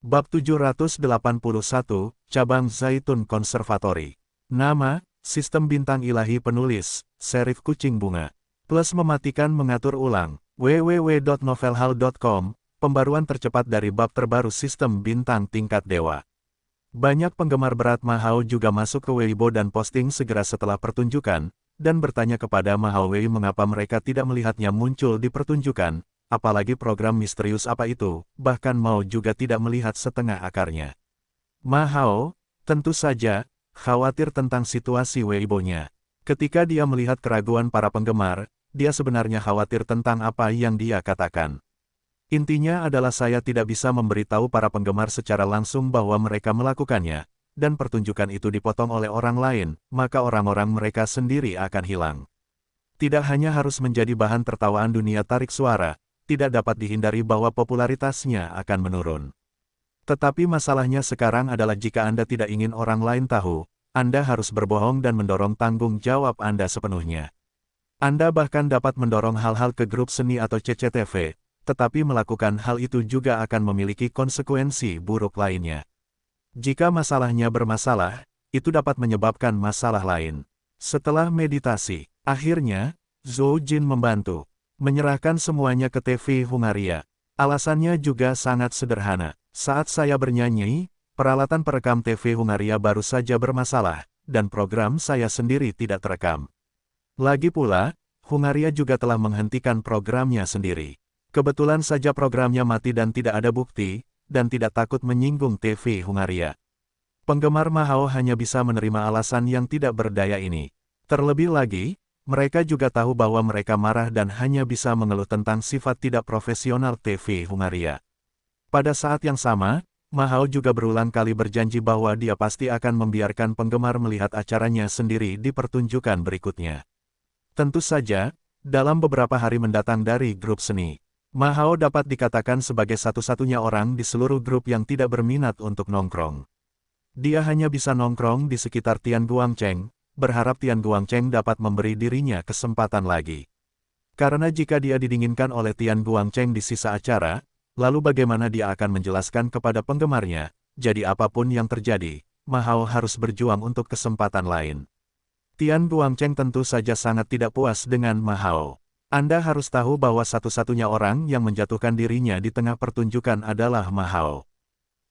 Bab 781, Cabang Zaitun Konservatori. Nama, Sistem Bintang Ilahi Penulis, Serif Kucing Bunga. Plus mematikan mengatur ulang, www.novelhall.com, pembaruan tercepat dari bab terbaru Sistem Bintang Tingkat Dewa. Banyak penggemar berat Mahao juga masuk ke Weibo dan posting segera setelah pertunjukan, dan bertanya kepada Mahao Wei mengapa mereka tidak melihatnya muncul di pertunjukan, apalagi program misterius apa itu, bahkan Mao juga tidak melihat setengah akarnya. Mahao, tentu saja, khawatir tentang situasi Weibo-nya. Ketika dia melihat keraguan para penggemar, dia sebenarnya khawatir tentang apa yang dia katakan. Intinya adalah saya tidak bisa memberitahu para penggemar secara langsung bahwa mereka melakukannya, dan pertunjukan itu dipotong oleh orang lain, maka orang-orang mereka sendiri akan hilang. Tidak hanya harus menjadi bahan tertawaan dunia tarik suara, tidak dapat dihindari bahwa popularitasnya akan menurun. Tetapi masalahnya sekarang adalah jika Anda tidak ingin orang lain tahu, Anda harus berbohong dan mendorong tanggung jawab Anda sepenuhnya. Anda bahkan dapat mendorong hal-hal ke grup seni atau CCTV, tetapi melakukan hal itu juga akan memiliki konsekuensi buruk lainnya. Jika masalahnya bermasalah, itu dapat menyebabkan masalah lain. Setelah meditasi, akhirnya, Zhou Jin membantu menyerahkan semuanya ke TV Hungaria. Alasannya juga sangat sederhana. Saat saya bernyanyi, peralatan perekam TV Hungaria baru saja bermasalah, dan program saya sendiri tidak terekam. Lagi pula, Hungaria juga telah menghentikan programnya sendiri. Kebetulan saja programnya mati dan tidak ada bukti, dan tidak takut menyinggung TV Hungaria. Penggemar Mahao hanya bisa menerima alasan yang tidak berdaya ini. Terlebih lagi, mereka juga tahu bahwa mereka marah dan hanya bisa mengeluh tentang sifat tidak profesional TV Hungaria. Pada saat yang sama, Mahao juga berulang kali berjanji bahwa dia pasti akan membiarkan penggemar melihat acaranya sendiri di pertunjukan berikutnya. Tentu saja, dalam beberapa hari mendatang dari grup seni, Mahao dapat dikatakan sebagai satu-satunya orang di seluruh grup yang tidak berminat untuk nongkrong. Dia hanya bisa nongkrong di sekitar Tian Guangcheng, berharap Tian Guangcheng dapat memberi dirinya kesempatan lagi. Karena jika dia didinginkan oleh Tian Guangcheng di sisa acara, lalu bagaimana dia akan menjelaskan kepada penggemarnya, jadi apapun yang terjadi, Mahao harus berjuang untuk kesempatan lain. Tian Guangcheng tentu saja sangat tidak puas dengan Mahao. Anda harus tahu bahwa satu-satunya orang yang menjatuhkan dirinya di tengah pertunjukan adalah Mahao.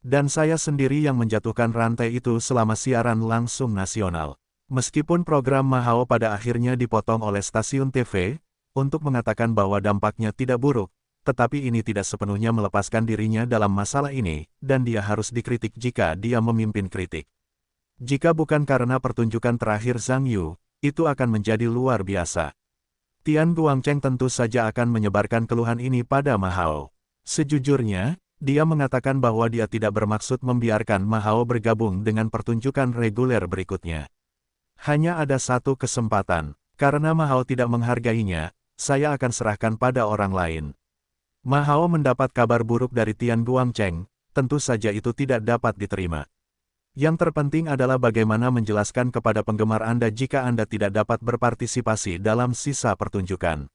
Dan saya sendiri yang menjatuhkan rantai itu selama siaran langsung nasional. Meskipun program Mahao pada akhirnya dipotong oleh stasiun TV, untuk mengatakan bahwa dampaknya tidak buruk, tetapi ini tidak sepenuhnya melepaskan dirinya dalam masalah ini, dan dia harus dikritik jika dia memimpin kritik. Jika bukan karena pertunjukan terakhir Zhang Yu, itu akan menjadi luar biasa. Tian Guangcheng tentu saja akan menyebarkan keluhan ini pada Mahao. Sejujurnya, dia mengatakan bahwa dia tidak bermaksud membiarkan Mahao bergabung dengan pertunjukan reguler berikutnya. Hanya ada satu kesempatan, karena Mahao tidak menghargainya, saya akan serahkan pada orang lain. Mahao mendapat kabar buruk dari Tian Guangcheng, tentu saja itu tidak dapat diterima. Yang terpenting adalah bagaimana menjelaskan kepada penggemar Anda jika Anda tidak dapat berpartisipasi dalam sisa pertunjukan.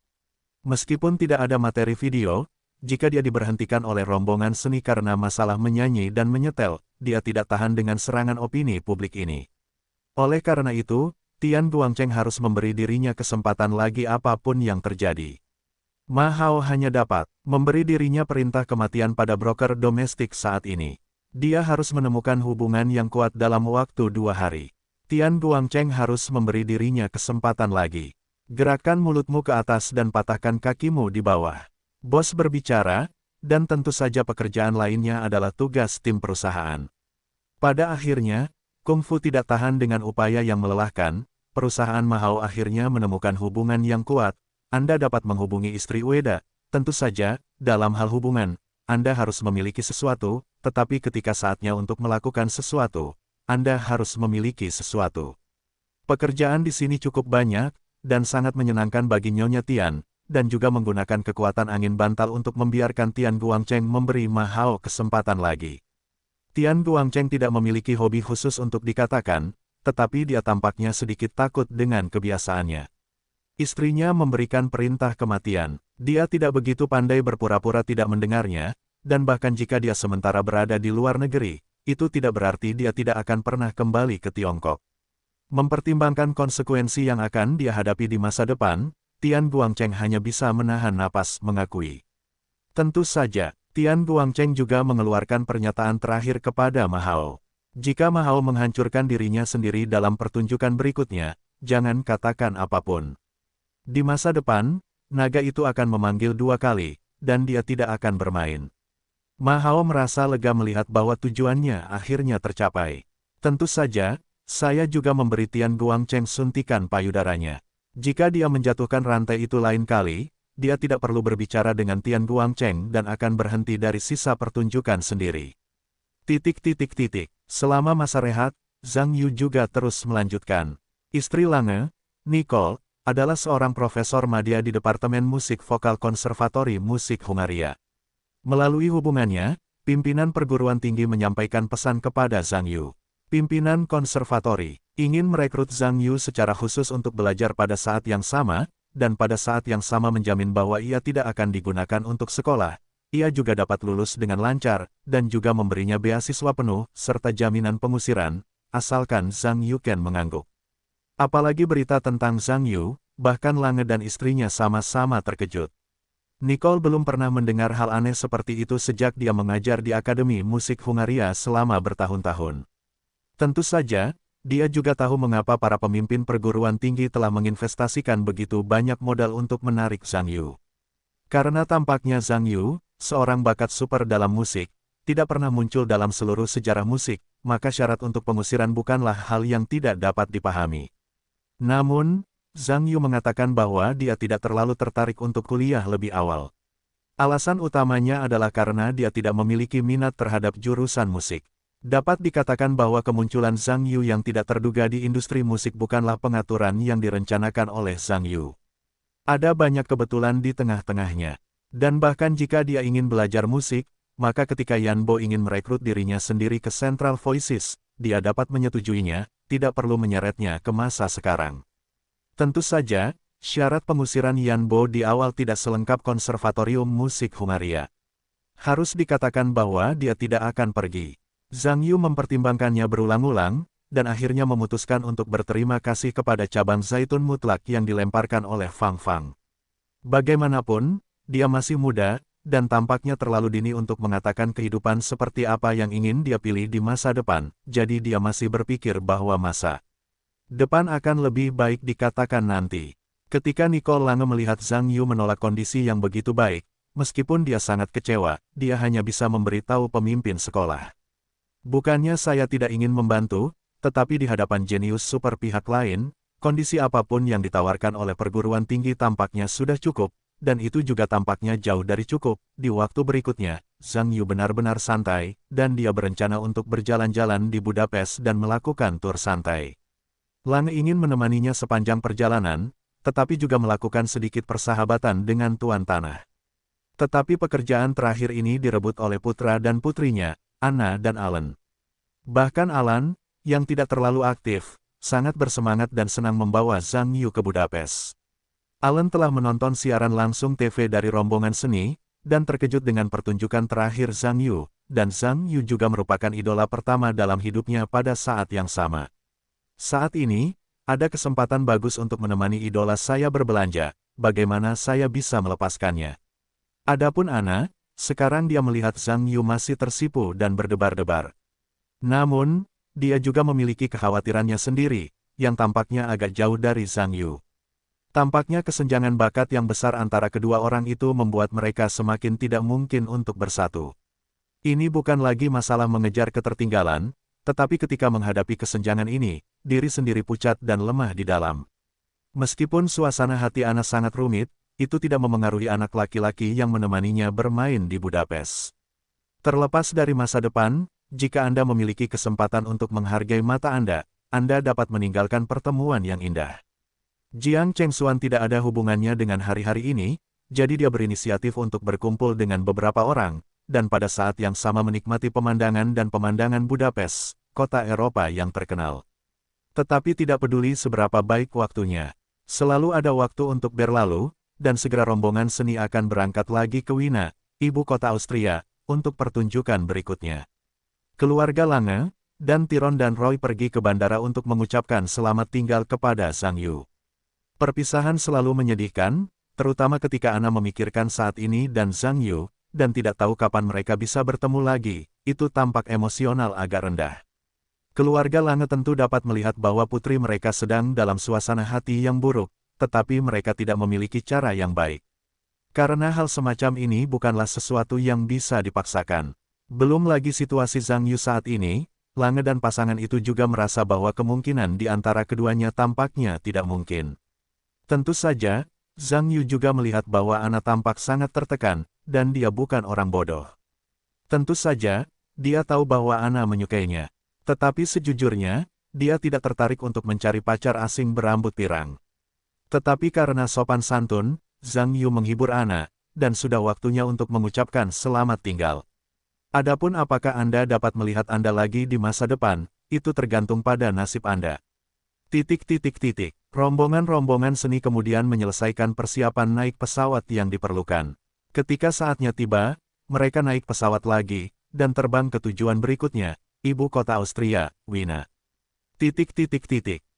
Meskipun tidak ada materi video, jika dia diberhentikan oleh rombongan seni karena masalah menyanyi dan menyetel, dia tidak tahan dengan serangan opini publik ini. Oleh karena itu, Tian Guangcheng harus memberi dirinya kesempatan lagi apapun yang terjadi. Mahao hanya dapat memberi dirinya perintah kematian pada broker domestik saat ini. Dia harus menemukan hubungan yang kuat dalam waktu 2 hari. Tian Guangcheng harus memberi dirinya kesempatan lagi. Gerakan mulutmu ke atas dan patahkan kakimu di bawah. Bos berbicara, dan tentu saja pekerjaan lainnya adalah tugas tim perusahaan. Pada akhirnya, Kung Fu tidak tahan dengan upaya yang melelahkan, perusahaan Mahao akhirnya menemukan hubungan yang kuat. Anda dapat menghubungi istri Ueda, tentu saja, dalam hal hubungan, Anda harus memiliki sesuatu, tetapi ketika saatnya untuk melakukan sesuatu, Anda harus memiliki sesuatu. Pekerjaan di sini cukup banyak, dan sangat menyenangkan bagi Nyonya Tian, dan juga menggunakan kekuatan angin bantal untuk membiarkan Tian Guangcheng memberi Mahao kesempatan lagi. Tian Guangcheng tidak memiliki hobi khusus untuk dikatakan, tetapi dia tampaknya sedikit takut dengan kebiasaannya. Istrinya memberikan perintah kematian. Dia tidak begitu pandai berpura-pura tidak mendengarnya, dan bahkan jika dia sementara berada di luar negeri, itu tidak berarti dia tidak akan pernah kembali ke Tiongkok. Mempertimbangkan konsekuensi yang akan dia hadapi di masa depan, Tian Guangcheng hanya bisa menahan napas mengakui. Tentu saja, Tian Guangcheng juga mengeluarkan pernyataan terakhir kepada Ma Hao. Jika Ma Hao menghancurkan dirinya sendiri dalam pertunjukan berikutnya, jangan katakan apapun. Di masa depan, naga itu akan memanggil 2 kali, dan dia tidak akan bermain. Ma Hao merasa lega melihat bahwa tujuannya akhirnya tercapai. Tentu saja, saya juga memberi Tian Guangcheng suntikan payudaranya. Jika dia menjatuhkan rantai itu lain kali, dia tidak perlu berbicara dengan Tian Guangcheng dan akan berhenti dari sisa pertunjukan sendiri. Selama masa rehat, Zhang Yu juga terus melanjutkan. Istri Lange, Nicole, adalah seorang profesor madya di Departemen Musik Vokal Konservatori Musik Hungaria. Melalui hubungannya, pimpinan perguruan tinggi menyampaikan pesan kepada Zhang Yu. Pimpinan konservatori ingin merekrut Zhang Yu secara khusus untuk belajar pada saat yang sama, dan pada saat yang sama menjamin bahwa ia tidak akan digunakan untuk sekolah. Ia juga dapat lulus dengan lancar, dan juga memberinya beasiswa penuh, serta jaminan pengusiran, asalkan Zhang Yuken mengangguk. Apalagi berita tentang Zhang Yu, bahkan Lange dan istrinya sama-sama terkejut. Nicole belum pernah mendengar hal aneh seperti itu sejak dia mengajar di Akademi Musik Hungaria selama bertahun-tahun. Tentu saja, dia juga tahu mengapa para pemimpin perguruan tinggi telah menginvestasikan begitu banyak modal untuk menarik Zhang Yu. Karena tampaknya Zhang Yu, seorang bakat super dalam musik, tidak pernah muncul dalam seluruh sejarah musik, maka syarat untuk pengusiran bukanlah hal yang tidak dapat dipahami. Namun, Zhang Yu mengatakan bahwa dia tidak terlalu tertarik untuk kuliah lebih awal. Alasan utamanya adalah karena dia tidak memiliki minat terhadap jurusan musik. Dapat dikatakan bahwa kemunculan Zhang Yu yang tidak terduga di industri musik bukanlah pengaturan yang direncanakan oleh Zhang Yu. Ada banyak kebetulan di tengah-tengahnya. Dan bahkan jika dia ingin belajar musik, maka ketika Yan Bo ingin merekrut dirinya sendiri ke Central Voices, dia dapat menyetujuinya, tidak perlu menyeretnya ke masa sekarang. Tentu saja, syarat pengusiran Yan Bo di awal tidak selengkap Konservatorium Musik Hungaria. Harus dikatakan bahwa dia tidak akan pergi. Zhang Yu mempertimbangkannya berulang-ulang, dan akhirnya memutuskan untuk berterima kasih kepada cabang zaitun mutlak yang dilemparkan oleh Fang Fang. Bagaimanapun, dia masih muda, dan tampaknya terlalu dini untuk mengatakan kehidupan seperti apa yang ingin dia pilih di masa depan, jadi dia masih berpikir bahwa masa depan akan lebih baik dikatakan nanti. Ketika Nicole Lange melihat Zhang Yu menolak kondisi yang begitu baik, meskipun dia sangat kecewa, dia hanya bisa memberitahu pemimpin sekolah. Bukannya saya tidak ingin membantu, tetapi di hadapan jenius super pihak lain, kondisi apapun yang ditawarkan oleh perguruan tinggi tampaknya sudah cukup, dan itu juga tampaknya jauh dari cukup. Di waktu berikutnya, Zhang Yu benar-benar santai, dan dia berencana untuk berjalan-jalan di Budapest dan melakukan tur santai. Lange ingin menemaninya sepanjang perjalanan, tetapi juga melakukan sedikit persahabatan dengan tuan tanah. Tetapi pekerjaan terakhir ini direbut oleh putra dan putrinya, Anna dan Alan. Bahkan Alan, yang tidak terlalu aktif, sangat bersemangat dan senang membawa Zhang Yu ke Budapest. Alan telah menonton siaran langsung TV dari rombongan seni, dan terkejut dengan pertunjukan terakhir Zhang Yu, dan Zhang Yu juga merupakan idola pertama dalam hidupnya pada saat yang sama. Saat ini, ada kesempatan bagus untuk menemani idola saya berbelanja, bagaimana saya bisa melepaskannya? Adapun Anna, sekarang dia melihat Zhang Yu masih tersipu dan berdebar-debar. Namun, dia juga memiliki kekhawatirannya sendiri, yang tampaknya agak jauh dari Zhang Yu. Tampaknya kesenjangan bakat yang besar antara kedua orang itu membuat mereka semakin tidak mungkin untuk bersatu. Ini bukan lagi masalah mengejar ketertinggalan, tetapi ketika menghadapi kesenjangan ini, diri sendiri pucat dan lemah di dalam. Meskipun suasana hati Anna sangat rumit, itu tidak memengaruhi anak laki-laki yang menemaninya bermain di Budapest. Terlepas dari masa depan, jika Anda memiliki kesempatan untuk menghargai mata Anda dapat meninggalkan pertemuan yang indah. Jiang Chengxuan tidak ada hubungannya dengan hari-hari ini, jadi dia berinisiatif untuk berkumpul dengan beberapa orang, dan pada saat yang sama menikmati pemandangan dan pemandangan Budapest, kota Eropa yang terkenal. Tetapi tidak peduli seberapa baik waktunya, selalu ada waktu untuk berlalu, dan segera rombongan seni akan berangkat lagi ke Wina, ibu kota Austria, untuk pertunjukan berikutnya. Keluarga Lange, dan Tyron dan Roy pergi ke bandara untuk mengucapkan selamat tinggal kepada Zhang Yu. Perpisahan selalu menyedihkan, terutama ketika Ana memikirkan saat ini dan Zhang Yu, dan tidak tahu kapan mereka bisa bertemu lagi, itu tampak emosional agak rendah. Keluarga Lange tentu dapat melihat bahwa putri mereka sedang dalam suasana hati yang buruk, tetapi mereka tidak memiliki cara yang baik. Karena hal semacam ini bukanlah sesuatu yang bisa dipaksakan. Belum lagi situasi Zhang Yu saat ini, Lange dan pasangan itu juga merasa bahwa kemungkinan di antara keduanya tampaknya tidak mungkin. Tentu saja, Zhang Yu juga melihat bahwa Ana tampak sangat tertekan, dan dia bukan orang bodoh. Tentu saja, dia tahu bahwa Ana menyukainya. Tetapi sejujurnya, dia tidak tertarik untuk mencari pacar asing berambut pirang. Tetapi karena sopan santun, Zhang Yu menghibur Ana, dan sudah waktunya untuk mengucapkan selamat tinggal. Adapun apakah Anda dapat melihat Anda lagi di masa depan, itu tergantung pada nasib Anda. Rombongan-rombongan seni kemudian menyelesaikan persiapan naik pesawat yang diperlukan. Ketika saatnya tiba, mereka naik pesawat lagi, dan terbang ke tujuan berikutnya, ibu kota Austria, Wina.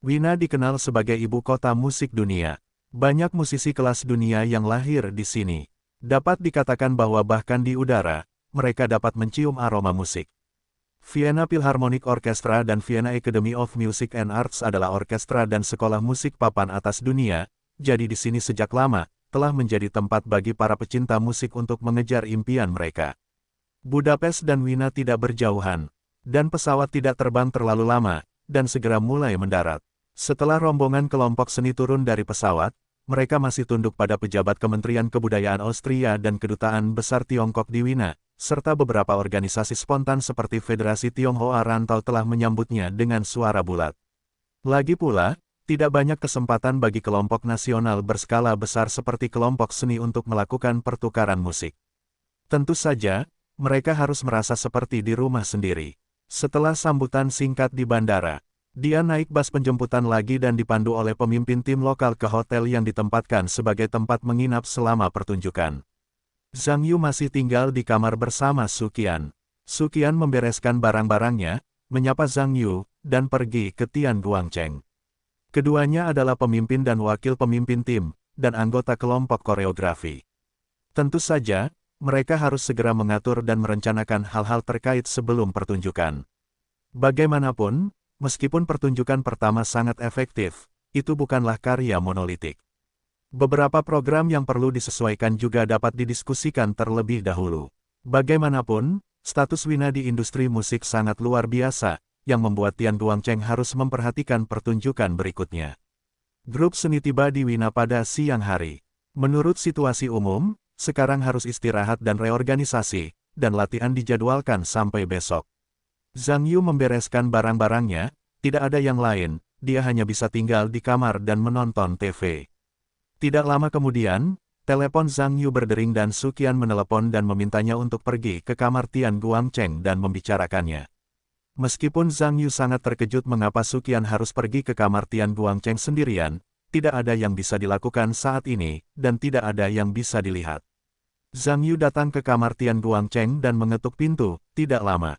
Wina dikenal sebagai ibu kota musik dunia. Banyak musisi kelas dunia yang lahir di sini. Dapat dikatakan bahwa bahkan di udara, mereka dapat mencium aroma musik. Vienna Philharmonic Orchestra dan Vienna Academy of Music and Arts adalah orkestra dan sekolah musik papan atas dunia, jadi di sini sejak lama, telah menjadi tempat bagi para pecinta musik untuk mengejar impian mereka. Budapest dan Wina tidak berjauhan, dan pesawat tidak terbang terlalu lama, dan segera mulai mendarat. Setelah rombongan kelompok seni turun dari pesawat, mereka masih tunduk pada pejabat Kementerian Kebudayaan Austria dan Kedutaan Besar Tiongkok di Wina, serta beberapa organisasi spontan seperti Federasi Tionghoa Rantau telah menyambutnya dengan suara bulat. Lagi pula, tidak banyak kesempatan bagi kelompok nasional berskala besar seperti kelompok seni untuk melakukan pertukaran musik. Tentu saja, mereka harus merasa seperti di rumah sendiri. Setelah sambutan singkat di bandara, dia naik bus penjemputan lagi dan dipandu oleh pemimpin tim lokal ke hotel yang ditempatkan sebagai tempat menginap selama pertunjukan. Zhang Yu masih tinggal di kamar bersama Suqian. Suqian membereskan barang-barangnya, menyapa Zhang Yu, dan pergi ke Tian Guangcheng. Keduanya adalah pemimpin dan wakil pemimpin tim, dan anggota kelompok koreografi. Tentu saja, mereka harus segera mengatur dan merencanakan hal-hal terkait sebelum pertunjukan. Bagaimanapun, meskipun pertunjukan pertama sangat efektif, itu bukanlah karya monolitik. Beberapa program yang perlu disesuaikan juga dapat didiskusikan terlebih dahulu. Bagaimanapun, status Wina di industri musik sangat luar biasa, yang membuat Tian Guangcheng harus memperhatikan pertunjukan berikutnya. Grup seni tiba di Wina pada siang hari. Menurut situasi umum, sekarang harus istirahat dan reorganisasi, dan latihan dijadwalkan sampai besok. Zhang Yu membereskan barang-barangnya, tidak ada yang lain, dia hanya bisa tinggal di kamar dan menonton TV. Tidak lama kemudian, telepon Zhang Yu berdering dan Suqian menelepon dan memintanya untuk pergi ke kamar Tian Guangcheng dan membicarakannya. Meskipun Zhang Yu sangat terkejut mengapa Suqian harus pergi ke kamar Tian Guangcheng sendirian, tidak ada yang bisa dilakukan saat ini, dan tidak ada yang bisa dilihat. Zhang Yu datang ke kamar Tian Guangcheng dan mengetuk pintu, tidak lama.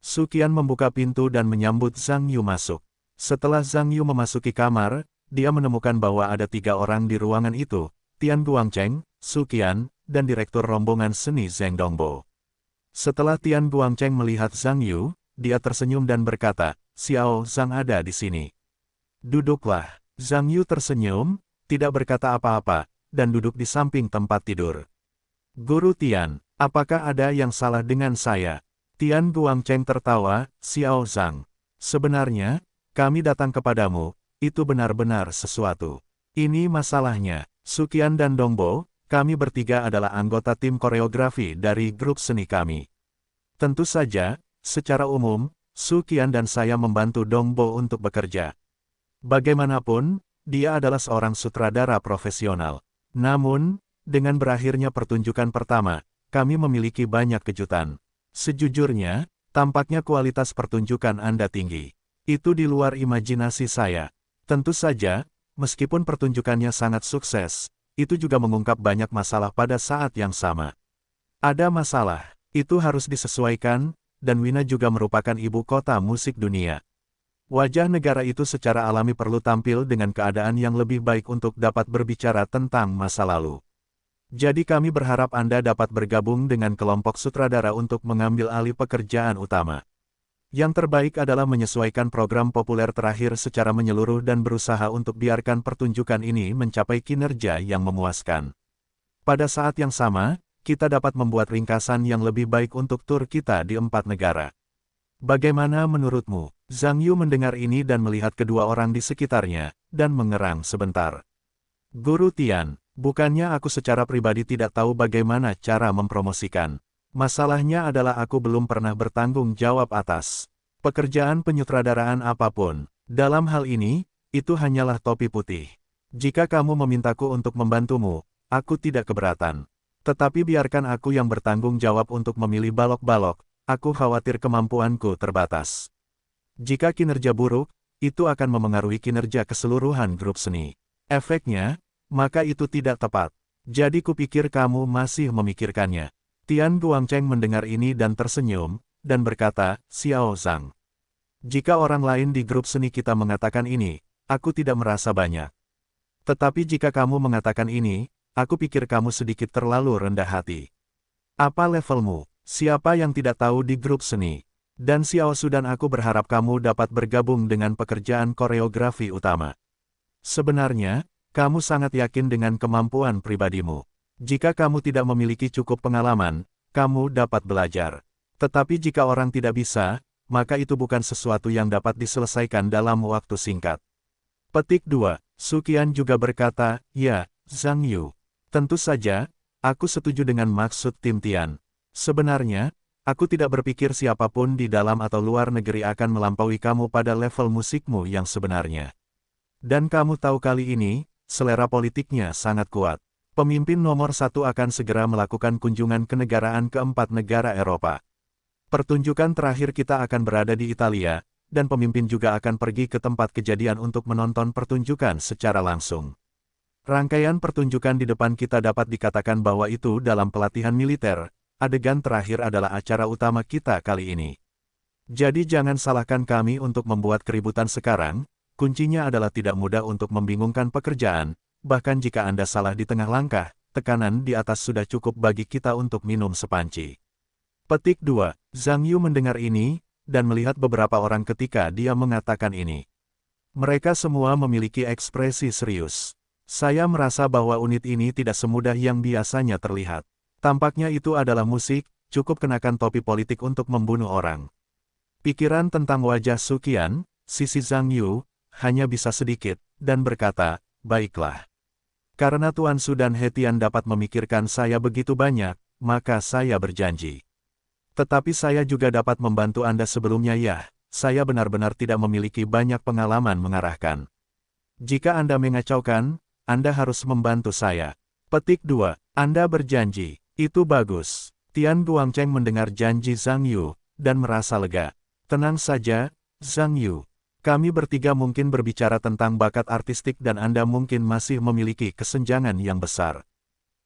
Suqian membuka pintu dan menyambut Zhang Yu masuk. Setelah Zhang Yu memasuki kamar, dia menemukan bahwa ada 3 orang di ruangan itu, Tian Guangcheng, Suqian, dan direktur rombongan seni Zheng Dongbo. Setelah Tian Guangcheng melihat Zhang Yu, dia tersenyum dan berkata, "Xiao Zhang ada di sini. Duduklah." Zhang Yu tersenyum, tidak berkata apa-apa, dan duduk di samping tempat tidur. "Guru Tian, apakah ada yang salah dengan saya?" Tian Guangcheng tertawa, "Xiao Zhang. Sebenarnya, kami datang kepadamu, itu benar-benar sesuatu. Ini masalahnya, Suqian dan Dongbo, kami bertiga adalah anggota tim koreografi dari grup seni kami. Tentu saja, secara umum, Suqian dan saya membantu Dongbo untuk bekerja. Bagaimanapun, dia adalah seorang sutradara profesional. Namun, dengan berakhirnya pertunjukan pertama, kami memiliki banyak kejutan. Sejujurnya, tampaknya kualitas pertunjukan Anda tinggi. Itu di luar imajinasi saya. Tentu saja, meskipun pertunjukannya sangat sukses, itu juga mengungkap banyak masalah pada saat yang sama. Ada masalah. Itu harus disesuaikan, dan Wina juga merupakan ibu kota musik dunia. Wajah negara itu secara alami perlu tampil dengan keadaan yang lebih baik untuk dapat berbicara tentang masa lalu. Jadi kami berharap Anda dapat bergabung dengan kelompok sutradara untuk mengambil alih pekerjaan utama. Yang terbaik adalah menyesuaikan program populer terakhir secara menyeluruh dan berusaha untuk biarkan pertunjukan ini mencapai kinerja yang memuaskan. Pada saat yang sama, kita dapat membuat ringkasan yang lebih baik untuk tur kita di 4 negara. Bagaimana menurutmu? Zhang Yu mendengar ini dan melihat kedua orang di sekitarnya, dan mengerang sebentar. Guru Tian, bukannya aku secara pribadi tidak tahu bagaimana cara mempromosikan. Masalahnya adalah aku belum pernah bertanggung jawab atas pekerjaan penyutradaraan apapun. Dalam hal ini, itu hanyalah topi putih. Jika kamu memintaku untuk membantumu, aku tidak keberatan. Tetapi biarkan aku yang bertanggung jawab untuk memilih balok-balok, aku khawatir kemampuanku terbatas. Jika kinerja buruk, itu akan memengaruhi kinerja keseluruhan grup seni. Efeknya, maka itu tidak tepat. Jadi kupikir kamu masih memikirkannya. Tian Guangcheng mendengar ini dan tersenyum, dan berkata, Xiao Zhang. Jika orang lain di grup seni kita mengatakan ini, aku tidak merasa banyak. Tetapi jika kamu mengatakan ini, aku pikir kamu sedikit terlalu rendah hati. Apa levelmu? Siapa yang tidak tahu di grup seni? Dan Xiao Su dan aku berharap kamu dapat bergabung dengan pekerjaan koreografi utama. Sebenarnya, kamu sangat yakin dengan kemampuan pribadimu. Jika kamu tidak memiliki cukup pengalaman, kamu dapat belajar. Tetapi jika orang tidak bisa, maka itu bukan sesuatu yang dapat diselesaikan dalam waktu singkat. Petik 2. Sukian juga berkata, ya, Zhang Yu. Tentu saja, aku setuju dengan maksud Tim Tian. Sebenarnya, aku tidak berpikir siapapun di dalam atau luar negeri akan melampaui kamu pada level musikmu yang sebenarnya. Dan kamu tahu kali ini, selera politiknya sangat kuat. Pemimpin nomor 1 akan segera melakukan kunjungan kenegaraan ke 4 negara Eropa. Pertunjukan terakhir kita akan berada di Italia, dan pemimpin juga akan pergi ke tempat kejadian untuk menonton pertunjukan secara langsung. Rangkaian pertunjukan di depan kita dapat dikatakan bahwa itu dalam pelatihan militer, adegan terakhir adalah acara utama kita kali ini. Jadi jangan salahkan kami untuk membuat keributan sekarang, kuncinya adalah tidak mudah untuk membingungkan pekerjaan. Bahkan jika Anda salah di tengah langkah, tekanan di atas sudah cukup bagi kita untuk minum sepanci. Petik 2. Zhang Yu mendengar ini, dan melihat beberapa orang ketika dia mengatakan ini. Mereka semua memiliki ekspresi serius. Saya merasa bahwa unit ini tidak semudah yang biasanya terlihat. Tampaknya itu adalah musik, cukup kenakan topi politik untuk membunuh orang. Pikiran tentang wajah Sukian, sisi Zhang Yu, hanya bisa sedikit, dan berkata, baiklah. Karena Tuan Su dan Hetian dapat memikirkan saya begitu banyak, maka saya berjanji. Tetapi saya juga dapat membantu Anda sebelumnya ya, saya benar-benar tidak memiliki banyak pengalaman mengarahkan. Jika Anda mengacaukan, Anda harus membantu saya. Petik 2. Anda berjanji, itu bagus. Tian Guangcheng mendengar janji Zhang Yu, dan merasa lega. Tenang saja, Zhang Yu. Kami bertiga mungkin berbicara tentang bakat artistik dan Anda mungkin masih memiliki kesenjangan yang besar.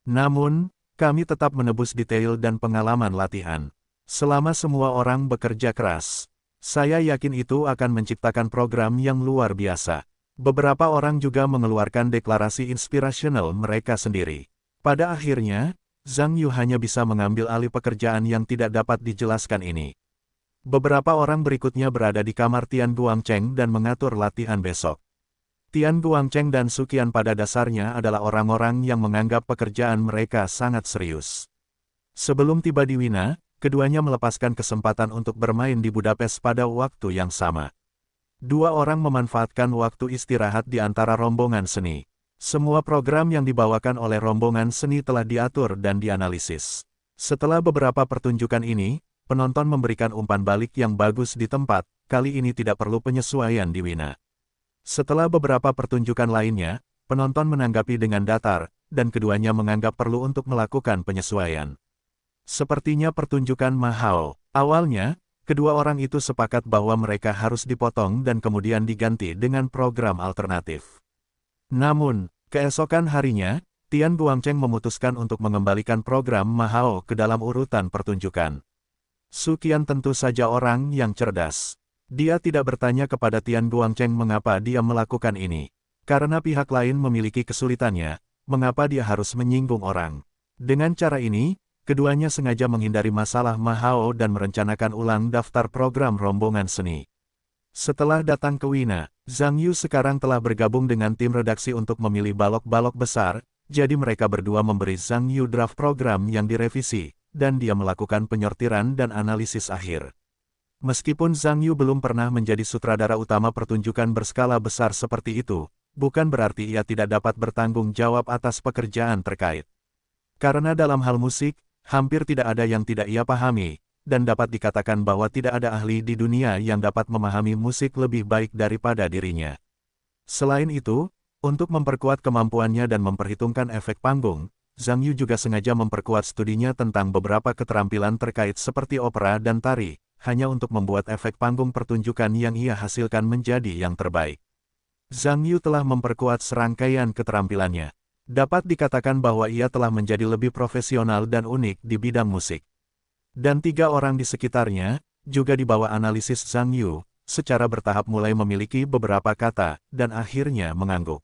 Namun, kami tetap menebus detail dan pengalaman latihan. Selama semua orang bekerja keras, saya yakin itu akan menciptakan program yang luar biasa. Beberapa orang juga mengeluarkan deklarasi inspirasional mereka sendiri. Pada akhirnya, Zhang Yu hanya bisa mengambil alih pekerjaan yang tidak dapat dijelaskan ini. Beberapa orang berikutnya berada di kamar Tian Guangcheng dan mengatur latihan besok. Tian Guangcheng dan Sukian pada dasarnya adalah orang-orang yang menganggap pekerjaan mereka sangat serius. Sebelum tiba di Wina, keduanya melepaskan kesempatan untuk bermain di Budapest pada waktu yang sama. Dua orang memanfaatkan waktu istirahat di antara rombongan seni. Semua program yang dibawakan oleh rombongan seni telah diatur dan dianalisis. Setelah beberapa pertunjukan ini, penonton memberikan umpan balik yang bagus di tempat, kali ini tidak perlu penyesuaian di Wina. Setelah beberapa pertunjukan lainnya, penonton menanggapi dengan datar, dan keduanya menganggap perlu untuk melakukan penyesuaian. Sepertinya pertunjukan Mahao. Awalnya, kedua orang itu sepakat bahwa mereka harus dipotong dan kemudian diganti dengan program alternatif. Namun, keesokan harinya, Tian Guangcheng memutuskan untuk mengembalikan program Ma Hao ke dalam urutan pertunjukan. Su Qian tentu saja orang yang cerdas. Dia tidak bertanya kepada Tian Guangcheng mengapa dia melakukan ini. Karena pihak lain memiliki kesulitannya, mengapa dia harus menyinggung orang. Dengan cara ini, keduanya sengaja menghindari masalah Ma Hao dan merencanakan ulang daftar program rombongan seni. Setelah datang ke Wina, Zhang Yu sekarang telah bergabung dengan tim redaksi untuk memilih balok-balok besar, jadi mereka berdua memberi Zhang Yu draft program yang direvisi, dan dia melakukan penyortiran dan analisis akhir. Meskipun Zhang Yu belum pernah menjadi sutradara utama pertunjukan berskala besar seperti itu, bukan berarti ia tidak dapat bertanggung jawab atas pekerjaan terkait. Karena dalam hal musik, hampir tidak ada yang tidak ia pahami, dan dapat dikatakan bahwa tidak ada ahli di dunia yang dapat memahami musik lebih baik daripada dirinya. Selain itu, untuk memperkuat kemampuannya dan memperhitungkan efek panggung, Zhang Yu juga sengaja memperkuat studinya tentang beberapa keterampilan terkait seperti opera dan tari, hanya untuk membuat efek panggung pertunjukan yang ia hasilkan menjadi yang terbaik. Zhang Yu telah memperkuat serangkaian keterampilannya. Dapat dikatakan bahwa ia telah menjadi lebih profesional dan unik di bidang musik. Dan 3 orang di sekitarnya, juga di bawah analisis Zhang Yu, secara bertahap mulai memiliki beberapa kata, dan akhirnya mengangguk.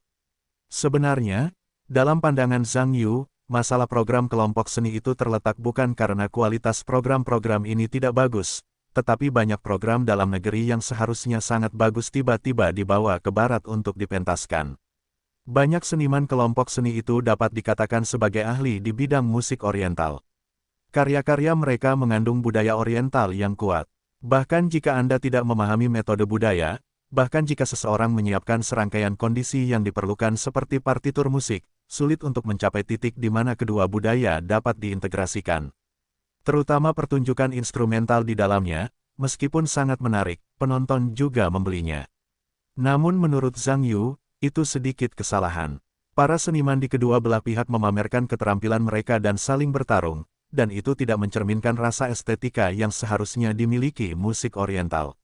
Sebenarnya, dalam pandangan Zhang Yu, masalah program kelompok seni itu terletak bukan karena kualitas program-program ini tidak bagus, tetapi banyak program dalam negeri yang seharusnya sangat bagus tiba-tiba dibawa ke barat untuk dipentaskan. Banyak seniman kelompok seni itu dapat dikatakan sebagai ahli di bidang musik oriental. Karya-karya mereka mengandung budaya oriental yang kuat. Bahkan jika Anda tidak memahami metode budaya, bahkan jika seseorang menyiapkan serangkaian kondisi yang diperlukan seperti partitur musik, sulit untuk mencapai titik di mana kedua budaya dapat diintegrasikan. Terutama pertunjukan instrumental di dalamnya, meskipun sangat menarik, penonton juga membelinya. Namun menurut Zhang Yu, itu sedikit kesalahan. Para seniman di kedua belah pihak memamerkan keterampilan mereka dan saling bertarung, dan itu tidak mencerminkan rasa estetika yang seharusnya dimiliki musik oriental.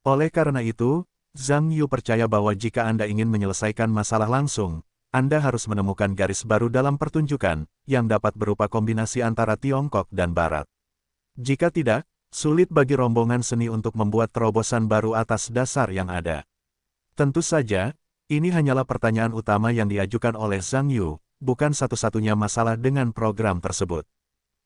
Oleh karena itu, Zhang Yu percaya bahwa jika Anda ingin menyelesaikan masalah langsung, Anda harus menemukan garis baru dalam pertunjukan, yang dapat berupa kombinasi antara Tiongkok dan Barat. Jika tidak, sulit bagi rombongan seni untuk membuat terobosan baru atas dasar yang ada. Tentu saja, ini hanyalah pertanyaan utama yang diajukan oleh Zhang Yu, bukan satu-satunya masalah dengan program tersebut.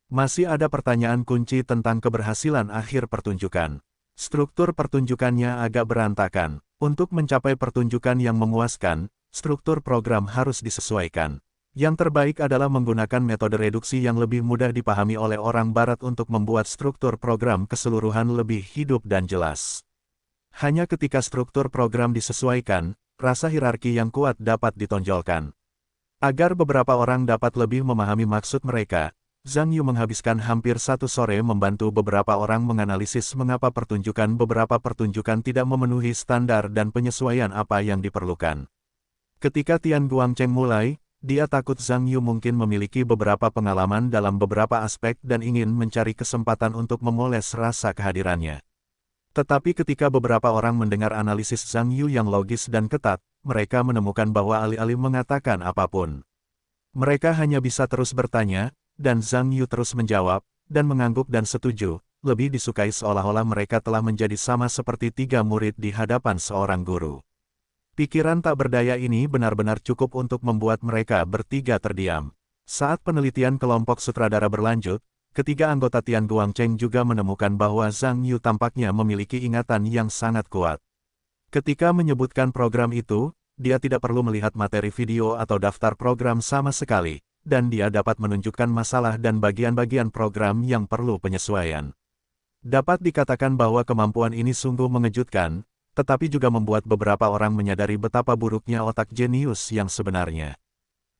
Masih ada pertanyaan kunci tentang keberhasilan akhir pertunjukan. Struktur pertunjukannya agak berantakan. Untuk mencapai pertunjukan yang memuaskan, struktur program harus disesuaikan. Yang terbaik adalah menggunakan metode reduksi yang lebih mudah dipahami oleh orang Barat untuk membuat struktur program keseluruhan lebih hidup dan jelas. Hanya ketika struktur program disesuaikan, rasa hierarki yang kuat dapat ditonjolkan. Agar beberapa orang dapat lebih memahami maksud mereka, Zhang Yu menghabiskan hampir 1 sore membantu beberapa orang menganalisis mengapa beberapa pertunjukan tidak memenuhi standar dan penyesuaian apa yang diperlukan. Ketika Tian Guangcheng mulai, dia takut Zhang Yu mungkin memiliki beberapa pengalaman dalam beberapa aspek dan ingin mencari kesempatan untuk memoles rasa kehadirannya. Tetapi ketika beberapa orang mendengar analisis Zhang Yu yang logis dan ketat, mereka menemukan bahwa alih-alih mengatakan apapun, mereka hanya bisa terus bertanya, dan Zhang Yu terus menjawab, dan mengangguk dan setuju, lebih disukai seolah-olah mereka telah menjadi sama seperti 3 murid di hadapan seorang guru. Pikiran tak berdaya ini benar-benar cukup untuk membuat mereka bertiga terdiam. Saat penelitian kelompok sutradara berlanjut, ketiga anggota Tian Guangcheng juga menemukan bahwa Zhang Yu tampaknya memiliki ingatan yang sangat kuat. Ketika menyebutkan program itu, dia tidak perlu melihat materi video atau daftar program sama sekali, dan dia dapat menunjukkan masalah dan bagian-bagian program yang perlu penyesuaian. Dapat dikatakan bahwa kemampuan ini sungguh mengejutkan, tetapi juga membuat beberapa orang menyadari betapa buruknya otak jenius yang sebenarnya.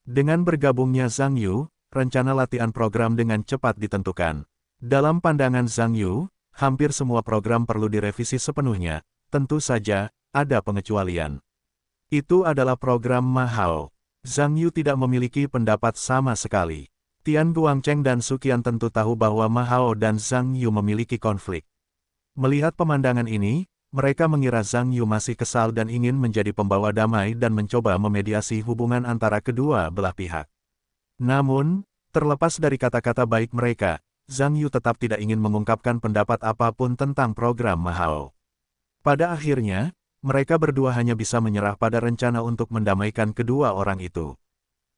Dengan bergabungnya Zhang Yu, rencana latihan program dengan cepat ditentukan. Dalam pandangan Zhang Yu, hampir semua program perlu direvisi sepenuhnya, tentu saja, ada pengecualian. Itu adalah program Ma Hao. Zhang Yu tidak memiliki pendapat sama sekali. Tian Guangcheng dan Su Qian tentu tahu bahwa Ma Hao dan Zhang Yu memiliki konflik. Melihat pemandangan ini, mereka mengira Zhang Yu masih kesal dan ingin menjadi pembawa damai dan mencoba memediasi hubungan antara kedua belah pihak. Namun, terlepas dari kata-kata baik mereka, Zhang Yu tetap tidak ingin mengungkapkan pendapat apapun tentang program Mahao. Pada akhirnya, mereka berdua hanya bisa menyerah pada rencana untuk mendamaikan kedua orang itu.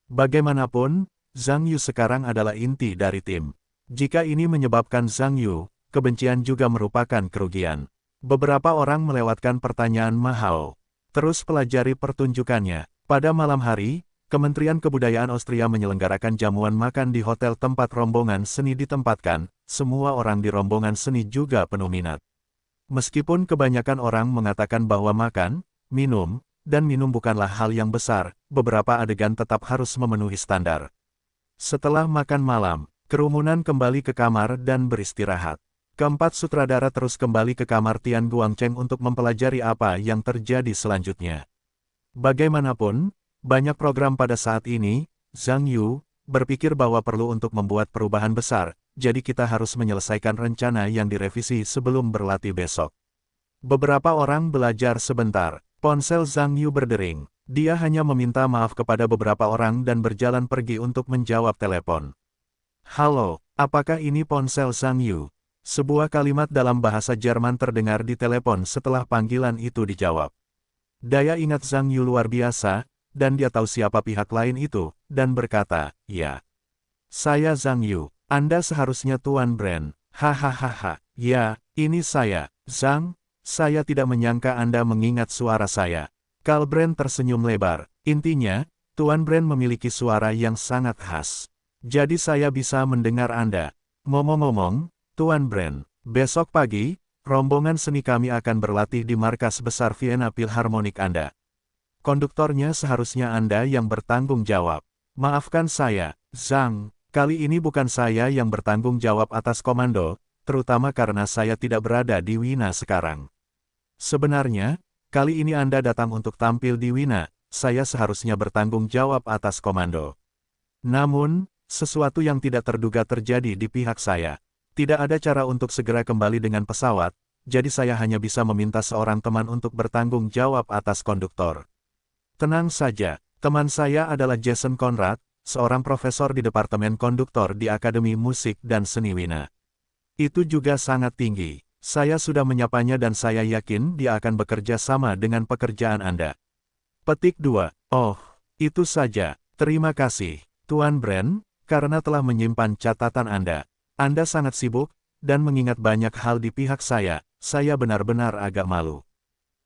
Bagaimanapun, Zhang Yu sekarang adalah inti dari tim. Jika ini menyebabkan Zhang Yu, kebencian juga merupakan kerugian. Beberapa orang melewatkan pertanyaan Mahao. Terus pelajari pertunjukannya. Pada malam hari, Kementerian Kebudayaan Austria menyelenggarakan jamuan makan di hotel tempat rombongan seni ditempatkan. Semua orang di rombongan seni juga penuh minat. Meskipun kebanyakan orang mengatakan bahwa makan, minum, dan minum bukanlah hal yang besar, beberapa adegan tetap harus memenuhi standar. Setelah makan malam, kerumunan kembali ke kamar dan beristirahat. Keempat sutradara terus kembali ke kamar Tian Guangcheng untuk mempelajari apa yang terjadi selanjutnya. Bagaimanapun, banyak program pada saat ini, Zhang Yu berpikir bahwa perlu untuk membuat perubahan besar, jadi kita harus menyelesaikan rencana yang direvisi sebelum berlatih besok. Beberapa orang belajar sebentar. Ponsel Zhang Yu berdering. Dia hanya meminta maaf kepada beberapa orang dan berjalan pergi untuk menjawab telepon. Halo, apakah ini ponsel Zhang Yu? Sebuah kalimat dalam bahasa Jerman terdengar di telepon setelah panggilan itu dijawab. Daya ingat Zhang Yu luar biasa, dan dia tahu siapa pihak lain itu, dan berkata, ya. Saya Zhang Yu, Anda seharusnya Tuan Brand. Hahaha, ya, ini saya, Zhang. Saya tidak menyangka Anda mengingat suara saya. Karl Brand tersenyum lebar. Intinya, Tuan Brand memiliki suara yang sangat khas. Jadi saya bisa mendengar Anda. Ngomong-ngomong, Tuan Brand, besok pagi, rombongan seni kami akan berlatih di markas besar Vienna Philharmonic Anda. Konduktornya seharusnya Anda yang bertanggung jawab. Maafkan saya, Zhang, kali ini bukan saya yang bertanggung jawab atas komando, terutama karena saya tidak berada di Wina sekarang. Sebenarnya, kali ini Anda datang untuk tampil di Wina, saya seharusnya bertanggung jawab atas komando. Namun, sesuatu yang tidak terduga terjadi di pihak saya. Tidak ada cara untuk segera kembali dengan pesawat, jadi saya hanya bisa meminta seorang teman untuk bertanggung jawab atas konduktor. Tenang saja, teman saya adalah Jason Conrad, seorang profesor di Departemen Konduktor di Akademi Musik dan Seni Wina. Itu juga sangat tinggi. Saya sudah menyapanya dan saya yakin dia akan bekerja sama dengan pekerjaan Anda. Petik 2. Oh, itu saja. Terima kasih, Tuan Brand, karena telah menyimpan catatan Anda. Anda sangat sibuk, dan mengingat banyak hal di pihak saya benar-benar agak malu.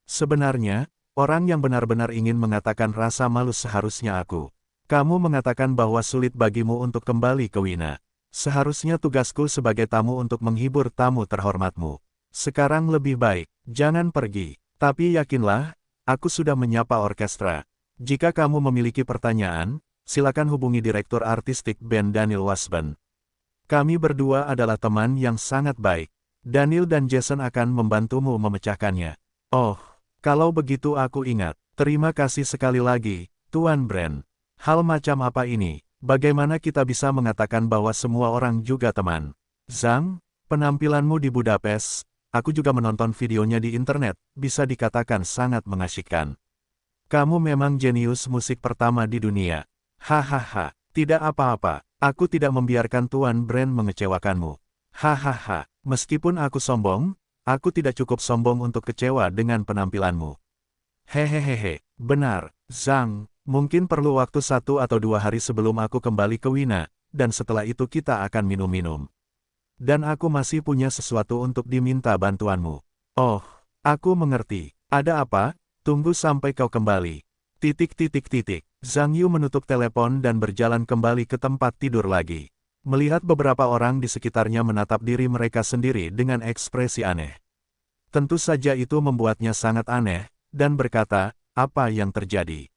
Sebenarnya, orang yang benar-benar ingin mengatakan rasa malu seharusnya aku. Kamu mengatakan bahwa sulit bagimu untuk kembali ke Wina. Seharusnya tugasku sebagai tamu untuk menghibur tamu terhormatmu. Sekarang lebih baik, jangan pergi. Tapi yakinlah, aku sudah menyapa orkestra. Jika kamu memiliki pertanyaan, silakan hubungi Direktur Artistik band Daniel Wasban. Kami berdua adalah teman yang sangat baik. Daniel dan Jason akan membantumu memecahkannya. Oh, kalau begitu aku ingat. Terima kasih sekali lagi, Tuan Brand. Hal macam apa ini? Bagaimana kita bisa mengatakan bahwa semua orang juga teman? Zhang, penampilanmu di Budapest, aku juga menonton videonya di internet, bisa dikatakan sangat mengasyikkan. Kamu memang jenius musik pertama di dunia. Hahaha, tidak apa-apa, aku tidak membiarkan Tuan Brand mengecewakanmu. Hahaha, meskipun aku sombong, aku tidak cukup sombong untuk kecewa dengan penampilanmu. Hehehehe, benar, Zhang. Mungkin perlu waktu 1 atau 2 hari sebelum aku kembali ke Wina, dan setelah itu kita akan minum-minum. Dan aku masih punya sesuatu untuk diminta bantuanmu. Oh, aku mengerti. Ada apa? Tunggu sampai kau kembali. Zhang Yu menutup telepon dan berjalan kembali ke tempat tidur lagi. Melihat beberapa orang di sekitarnya menatap diri mereka sendiri dengan ekspresi aneh. Tentu saja itu membuatnya sangat aneh, dan berkata, apa yang terjadi?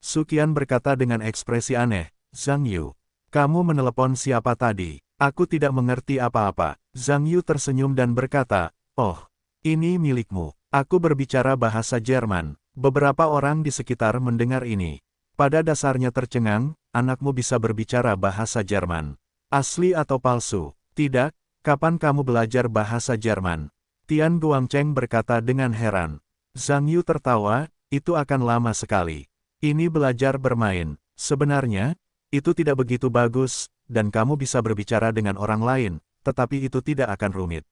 Sukian berkata dengan ekspresi aneh, Zhang Yu, kamu menelepon siapa tadi? Aku tidak mengerti apa-apa. Zhang Yu tersenyum dan berkata, oh, ini milikmu. Aku berbicara bahasa Jerman. Beberapa orang di sekitar mendengar ini. Pada dasarnya tercengang, anakmu bisa berbicara bahasa Jerman. Asli atau palsu? Tidak, kapan kamu belajar bahasa Jerman? Tian Guangcheng berkata dengan heran. Zhang Yu tertawa, itu akan lama sekali. Ini belajar bermain. Sebenarnya, Itu tidak begitu bagus, dan kamu bisa berbicara dengan orang lain, tetapi itu tidak akan rumit.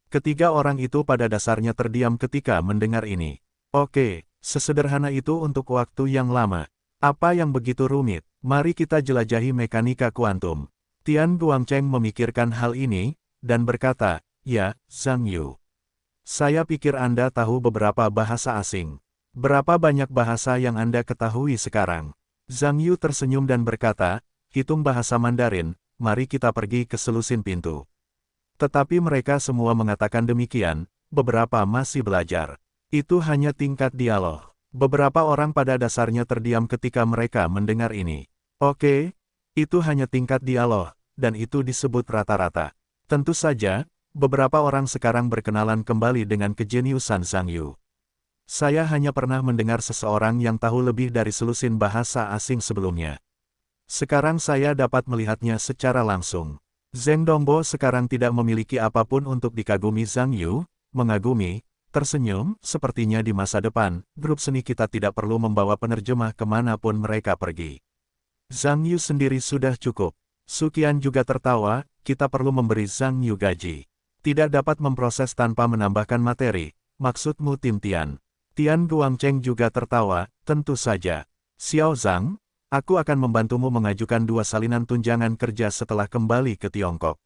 Ketiga orang itu pada dasarnya terdiam ketika mendengar ini. Oke, sesederhana itu untuk waktu yang lama. Apa yang begitu rumit? Mari kita jelajahi mekanika kuantum. Tian Guangcheng memikirkan hal ini, dan berkata, ya, Zhang Yu. Saya pikir Anda tahu beberapa bahasa asing. Berapa banyak bahasa yang Anda ketahui sekarang? Zhang Yu tersenyum dan berkata, hitung bahasa Mandarin, mari kita pergi ke selusin pintu. Tetapi mereka semua mengatakan demikian, beberapa masih belajar. Itu hanya tingkat dialog. Beberapa orang pada dasarnya terdiam ketika mereka mendengar ini. Oke, itu hanya tingkat dialog, dan itu disebut rata-rata. Tentu saja, beberapa orang sekarang berkenalan kembali dengan kejeniusan Zhang Yu. Saya hanya pernah mendengar seseorang yang tahu lebih dari selusin bahasa asing sebelumnya. Sekarang saya dapat melihatnya secara langsung. Zheng Dongbo sekarang tidak memiliki apapun untuk dikagumi. Zhang Yu mengagumi, tersenyum, sepertinya di masa depan, grup seni kita tidak perlu membawa penerjemah kemanapun mereka pergi. Zhang Yu sendiri sudah cukup. Su Qian juga tertawa, kita perlu memberi Zhang Yu gaji. Tidak dapat memproses tanpa menambahkan materi, maksudmu Tim Tian. Tian Guangcheng juga tertawa, tentu saja. Xiao Zhang, aku akan membantumu mengajukan 2 salinan tunjangan kerja setelah kembali ke Tiongkok.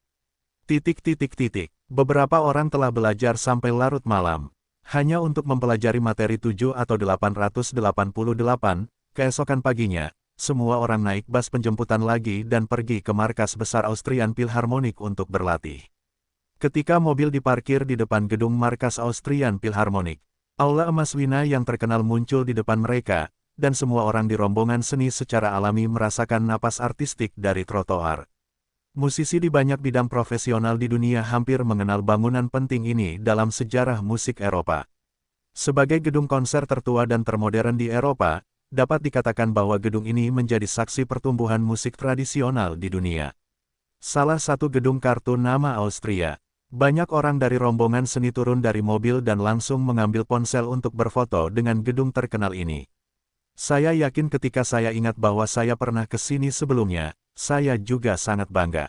Beberapa orang telah belajar sampai larut malam. Hanya untuk mempelajari materi 7 atau 888, keesokan paginya, semua orang naik bus penjemputan lagi dan pergi ke markas besar Austrian Philharmonic untuk berlatih. Ketika mobil diparkir di depan gedung markas Austrian Philharmonic, aula emas Wina yang terkenal muncul di depan mereka, dan semua orang di rombongan seni secara alami merasakan napas artistik dari trotoar. Musisi di banyak bidang profesional di dunia hampir mengenal bangunan penting ini dalam sejarah musik Eropa. Sebagai gedung konser tertua dan termodern di Eropa, dapat dikatakan bahwa gedung ini menjadi saksi pertumbuhan musik tradisional di dunia. Salah satu gedung kartu nama Austria. Banyak orang dari rombongan seni turun dari mobil dan langsung mengambil ponsel untuk berfoto dengan gedung terkenal ini. Saya yakin ketika saya ingat bahwa saya pernah ke sini sebelumnya, saya juga sangat bangga.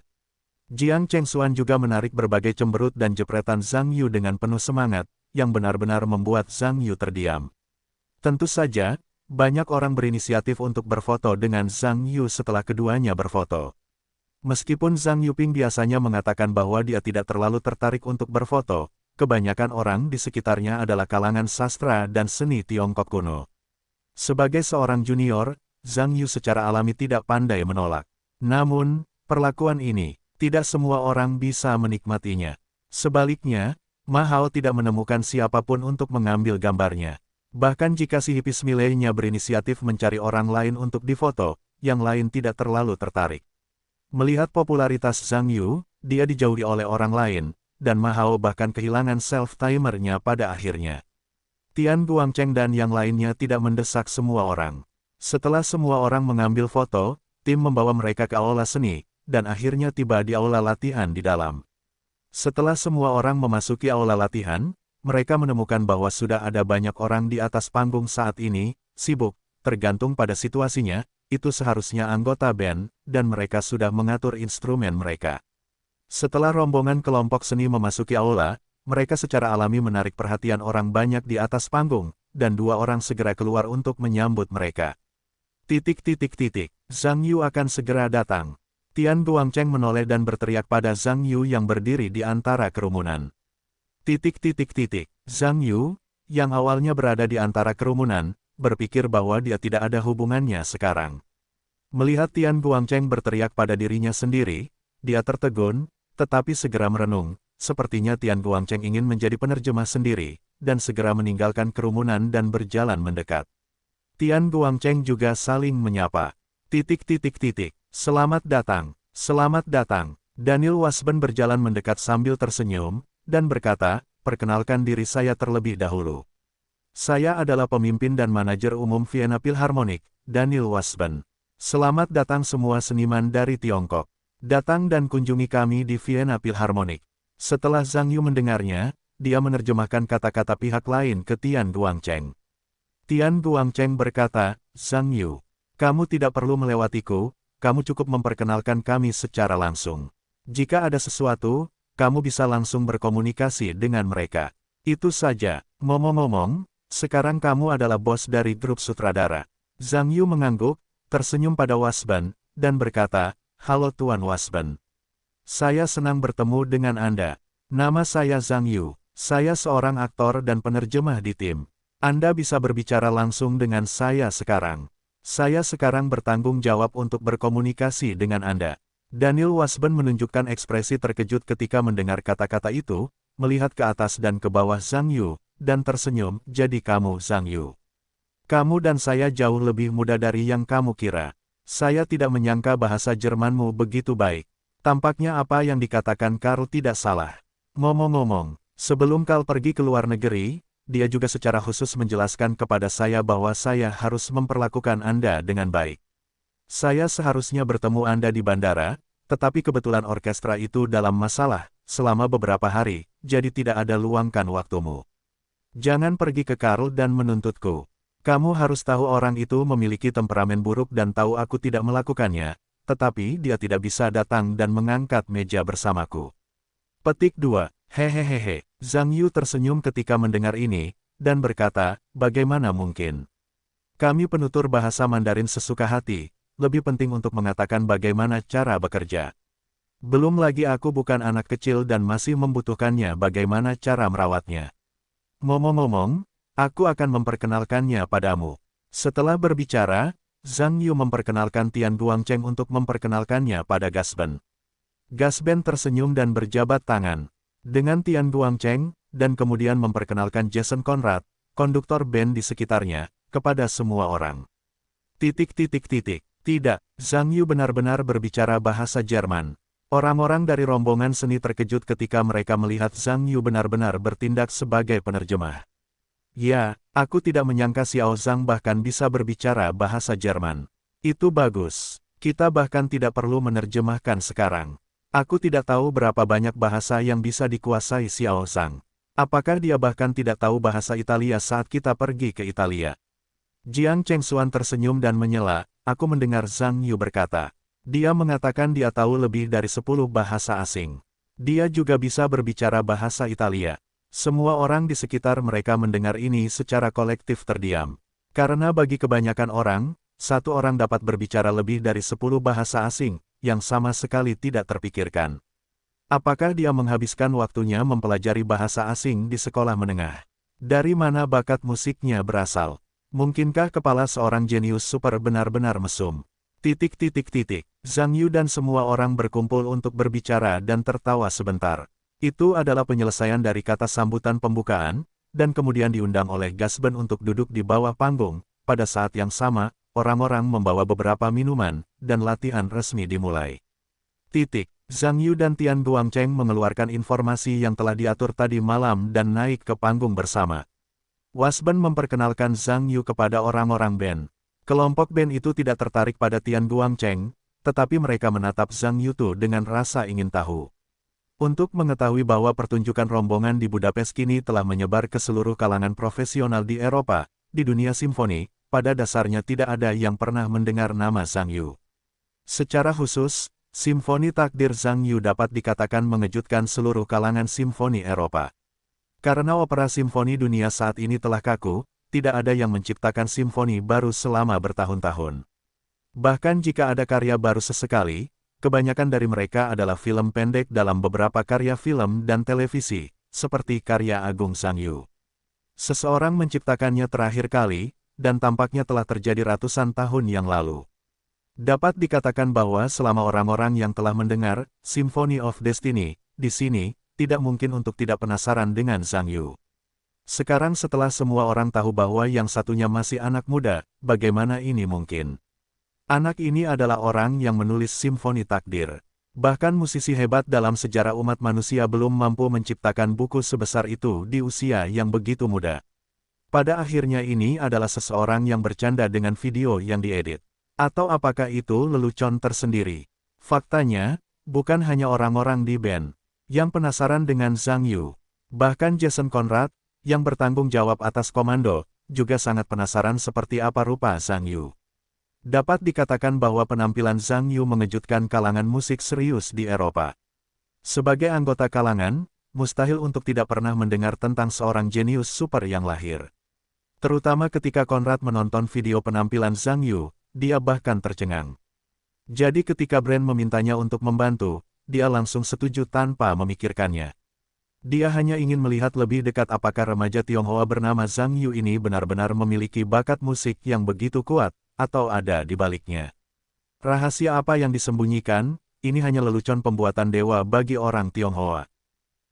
Jiang Chengxuan juga menarik berbagai cemberut dan jepretan Zhang Yu dengan penuh semangat, yang benar-benar membuat Zhang Yu terdiam. Tentu saja, banyak orang berinisiatif untuk berfoto dengan Zhang Yu setelah keduanya berfoto. Meskipun Zhang Yuping biasanya mengatakan bahwa dia tidak terlalu tertarik untuk berfoto, kebanyakan orang di sekitarnya adalah kalangan sastra dan seni Tiongkok kuno. Sebagai seorang junior, Zhang Yu secara alami tidak pandai menolak. Namun, perlakuan ini, tidak semua orang bisa menikmatinya. Sebaliknya, Ma Hao tidak menemukan siapapun untuk mengambil gambarnya. Bahkan jika si hipis milenya berinisiatif mencari orang lain untuk difoto, yang lain tidak terlalu tertarik. Melihat popularitas Zhang Yu, dia dijauhi oleh orang lain, dan Ma Hao bahkan kehilangan self-timernya pada akhirnya. Tian Guangcheng dan yang lainnya tidak mendesak semua orang. Setelah semua orang mengambil foto, tim membawa mereka ke aula seni, dan akhirnya tiba di aula latihan di dalam. Setelah semua orang memasuki aula latihan, mereka menemukan bahwa sudah ada banyak orang di atas panggung saat ini, sibuk, tergantung pada situasinya, itu seharusnya anggota band, dan mereka sudah mengatur instrumen mereka. Setelah rombongan kelompok seni memasuki aula, mereka secara alami menarik perhatian orang banyak di atas panggung, dan 2 orang segera keluar untuk menyambut mereka. Zhang Yu akan segera datang. Tian Guangcheng menoleh dan berteriak pada Zhang Yu yang berdiri di antara kerumunan. Zhang Yu, yang awalnya berada di antara kerumunan, berpikir bahwa dia tidak ada hubungannya sekarang. Melihat Tian Guangcheng berteriak pada dirinya sendiri, dia tertegun, tetapi segera merenung, sepertinya Tian Guangcheng ingin menjadi penerjemah sendiri, dan segera meninggalkan kerumunan dan berjalan mendekat. Tian Guangcheng juga saling menyapa. Selamat datang, selamat datang. Daniel Wasben berjalan mendekat sambil tersenyum, dan berkata, perkenalkan diri saya terlebih dahulu. Saya adalah pemimpin dan manajer umum Vienna Philharmonic, Daniel Wasben. Selamat datang semua seniman dari Tiongkok. Datang dan kunjungi kami di Vienna Philharmonic. Setelah Zhang Yu mendengarnya, dia menerjemahkan kata-kata pihak lain ke Tian Guangcheng. Tian Guangcheng berkata, Zhang Yu, kamu tidak perlu melewatiku, kamu cukup memperkenalkan kami secara langsung. Jika ada sesuatu, kamu bisa langsung berkomunikasi dengan mereka. Itu saja. Ngomong-ngomong, sekarang kamu adalah bos dari grup sutradara. Zhang Yu mengangguk, tersenyum pada Wasban, dan berkata, "Halo Tuan Wasban. Saya senang bertemu dengan Anda. Nama saya Zhang Yu. Saya seorang aktor dan penerjemah di tim. Anda bisa berbicara langsung dengan saya sekarang. Saya sekarang bertanggung jawab untuk berkomunikasi dengan Anda." Daniel Wasban menunjukkan ekspresi terkejut ketika mendengar kata-kata itu, melihat ke atas dan ke bawah Zhang Yu, dan tersenyum, "Jadi kamu Zhang Yu. Kamu dan saya jauh lebih muda dari yang kamu kira. Saya tidak menyangka bahasa Jermanmu begitu baik. Tampaknya apa yang dikatakan Karl tidak salah. Ngomong-ngomong, sebelum Karl pergi ke luar negeri, dia juga secara khusus menjelaskan kepada saya bahwa saya harus memperlakukan Anda dengan baik. Saya seharusnya bertemu Anda di bandara, tetapi kebetulan orkestra itu dalam masalah selama beberapa hari, jadi tidak ada luangkan waktumu. Jangan pergi ke Karl dan menuntutku. Kamu harus tahu orang itu memiliki temperamen buruk dan tahu aku tidak melakukannya, tetapi dia tidak bisa datang dan mengangkat meja bersamaku." Petik 2. Hehehehe. Zhang Yu tersenyum ketika mendengar ini, dan berkata, "Bagaimana mungkin? Kami penutur bahasa Mandarin sesuka hati, lebih penting untuk mengatakan bagaimana cara bekerja. Belum lagi aku bukan anak kecil dan masih membutuhkannya bagaimana cara merawatnya. Ngomong-ngomong, aku akan memperkenalkannya padamu." Setelah berbicara, Zhang Yu memperkenalkan Tian Guangcheng untuk memperkenalkannya pada Gasben. Gasben tersenyum dan berjabat tangan dengan Tian Guangcheng, dan kemudian memperkenalkan Jason Conrad, konduktor band di sekitarnya, kepada semua orang. Tidak, Zhang Yu benar-benar berbicara bahasa Jerman. Orang-orang dari rombongan seni terkejut ketika mereka melihat Zhang Yu benar-benar bertindak sebagai penerjemah. Ya, aku tidak menyangka Xiao Zhang bahkan bisa berbicara bahasa Jerman. Itu bagus. Kita bahkan tidak perlu menerjemahkan sekarang. Aku tidak tahu berapa banyak bahasa yang bisa dikuasai Xiao Zhang. Apakah dia bahkan tidak tahu bahasa Italia saat kita pergi ke Italia? Jiang Chengxuan tersenyum dan menyela. Aku mendengar Zhang Yu berkata. Dia mengatakan dia tahu lebih dari 10 bahasa asing. Dia juga bisa berbicara bahasa Italia. Semua orang di sekitar mereka mendengar ini secara kolektif terdiam. Karena bagi kebanyakan orang, satu orang dapat berbicara lebih dari 10 bahasa asing, yang sama sekali tidak terpikirkan. Apakah dia menghabiskan waktunya mempelajari bahasa asing di sekolah menengah? Dari mana bakat musiknya berasal? Mungkinkah kepala seorang jenius super benar-benar mesum? Zhang Yu dan semua orang berkumpul untuk berbicara dan tertawa sebentar. Itu adalah penyelesaian dari kata sambutan pembukaan, dan kemudian diundang oleh Gasben untuk duduk di bawah panggung. Pada saat yang sama, orang-orang membawa beberapa minuman, dan latihan resmi dimulai. Zhang Yu dan Tian Guangcheng mengeluarkan informasi yang telah diatur tadi malam dan naik ke panggung bersama. Wasban memperkenalkan Zhang Yu kepada orang-orang band. Kelompok band itu tidak tertarik pada Tian Guangcheng, tetapi mereka menatap Zhang Yu dengan rasa ingin tahu. Untuk mengetahui bahwa pertunjukan rombongan di Budapest kini telah menyebar ke seluruh kalangan profesional di Eropa, di dunia simfoni, pada dasarnya tidak ada yang pernah mendengar nama Zhang Yu. Secara khusus, Simfoni Takdir Zhang Yu dapat dikatakan mengejutkan seluruh kalangan simfoni Eropa. Karena opera simfoni dunia saat ini telah kaku, tidak ada yang menciptakan simfoni baru selama bertahun-tahun. Bahkan jika ada karya baru sesekali, kebanyakan dari mereka adalah film pendek dalam beberapa karya film dan televisi, seperti karya Agung Zhang Yu. Seseorang menciptakannya terakhir kali, dan tampaknya telah terjadi ratusan tahun yang lalu. Dapat dikatakan bahwa selama orang-orang yang telah mendengar Symphony of Destiny di sini, tidak mungkin untuk tidak penasaran dengan Zhang Yu. Sekarang setelah semua orang tahu bahwa yang satunya masih anak muda, bagaimana ini mungkin? Anak ini adalah orang yang menulis Simfoni Takdir. Bahkan musisi hebat dalam sejarah umat manusia belum mampu menciptakan buku sebesar itu di usia yang begitu muda. Pada akhirnya ini adalah seseorang yang bercanda dengan video yang diedit. Atau apakah itu lelucon tersendiri? Faktanya, bukan hanya orang-orang di band yang penasaran dengan Zhang Yu. Bahkan Jason Conrad, yang bertanggung jawab atas komando, juga sangat penasaran seperti apa rupa Zhang Yu. Dapat dikatakan bahwa penampilan Zhang Yu mengejutkan kalangan musik serius di Eropa. Sebagai anggota kalangan, mustahil untuk tidak pernah mendengar tentang seorang jenius super yang lahir. Terutama ketika Conrad menonton video penampilan Zhang Yu, dia bahkan tercengang. Jadi ketika brand memintanya untuk membantu, dia langsung setuju tanpa memikirkannya. Dia hanya ingin melihat lebih dekat apakah remaja Tionghoa bernama Zhang Yu ini benar-benar memiliki bakat musik yang begitu kuat, atau ada di baliknya. Rahasia apa yang disembunyikan, ini hanya lelucon pembuatan dewa bagi orang Tionghoa.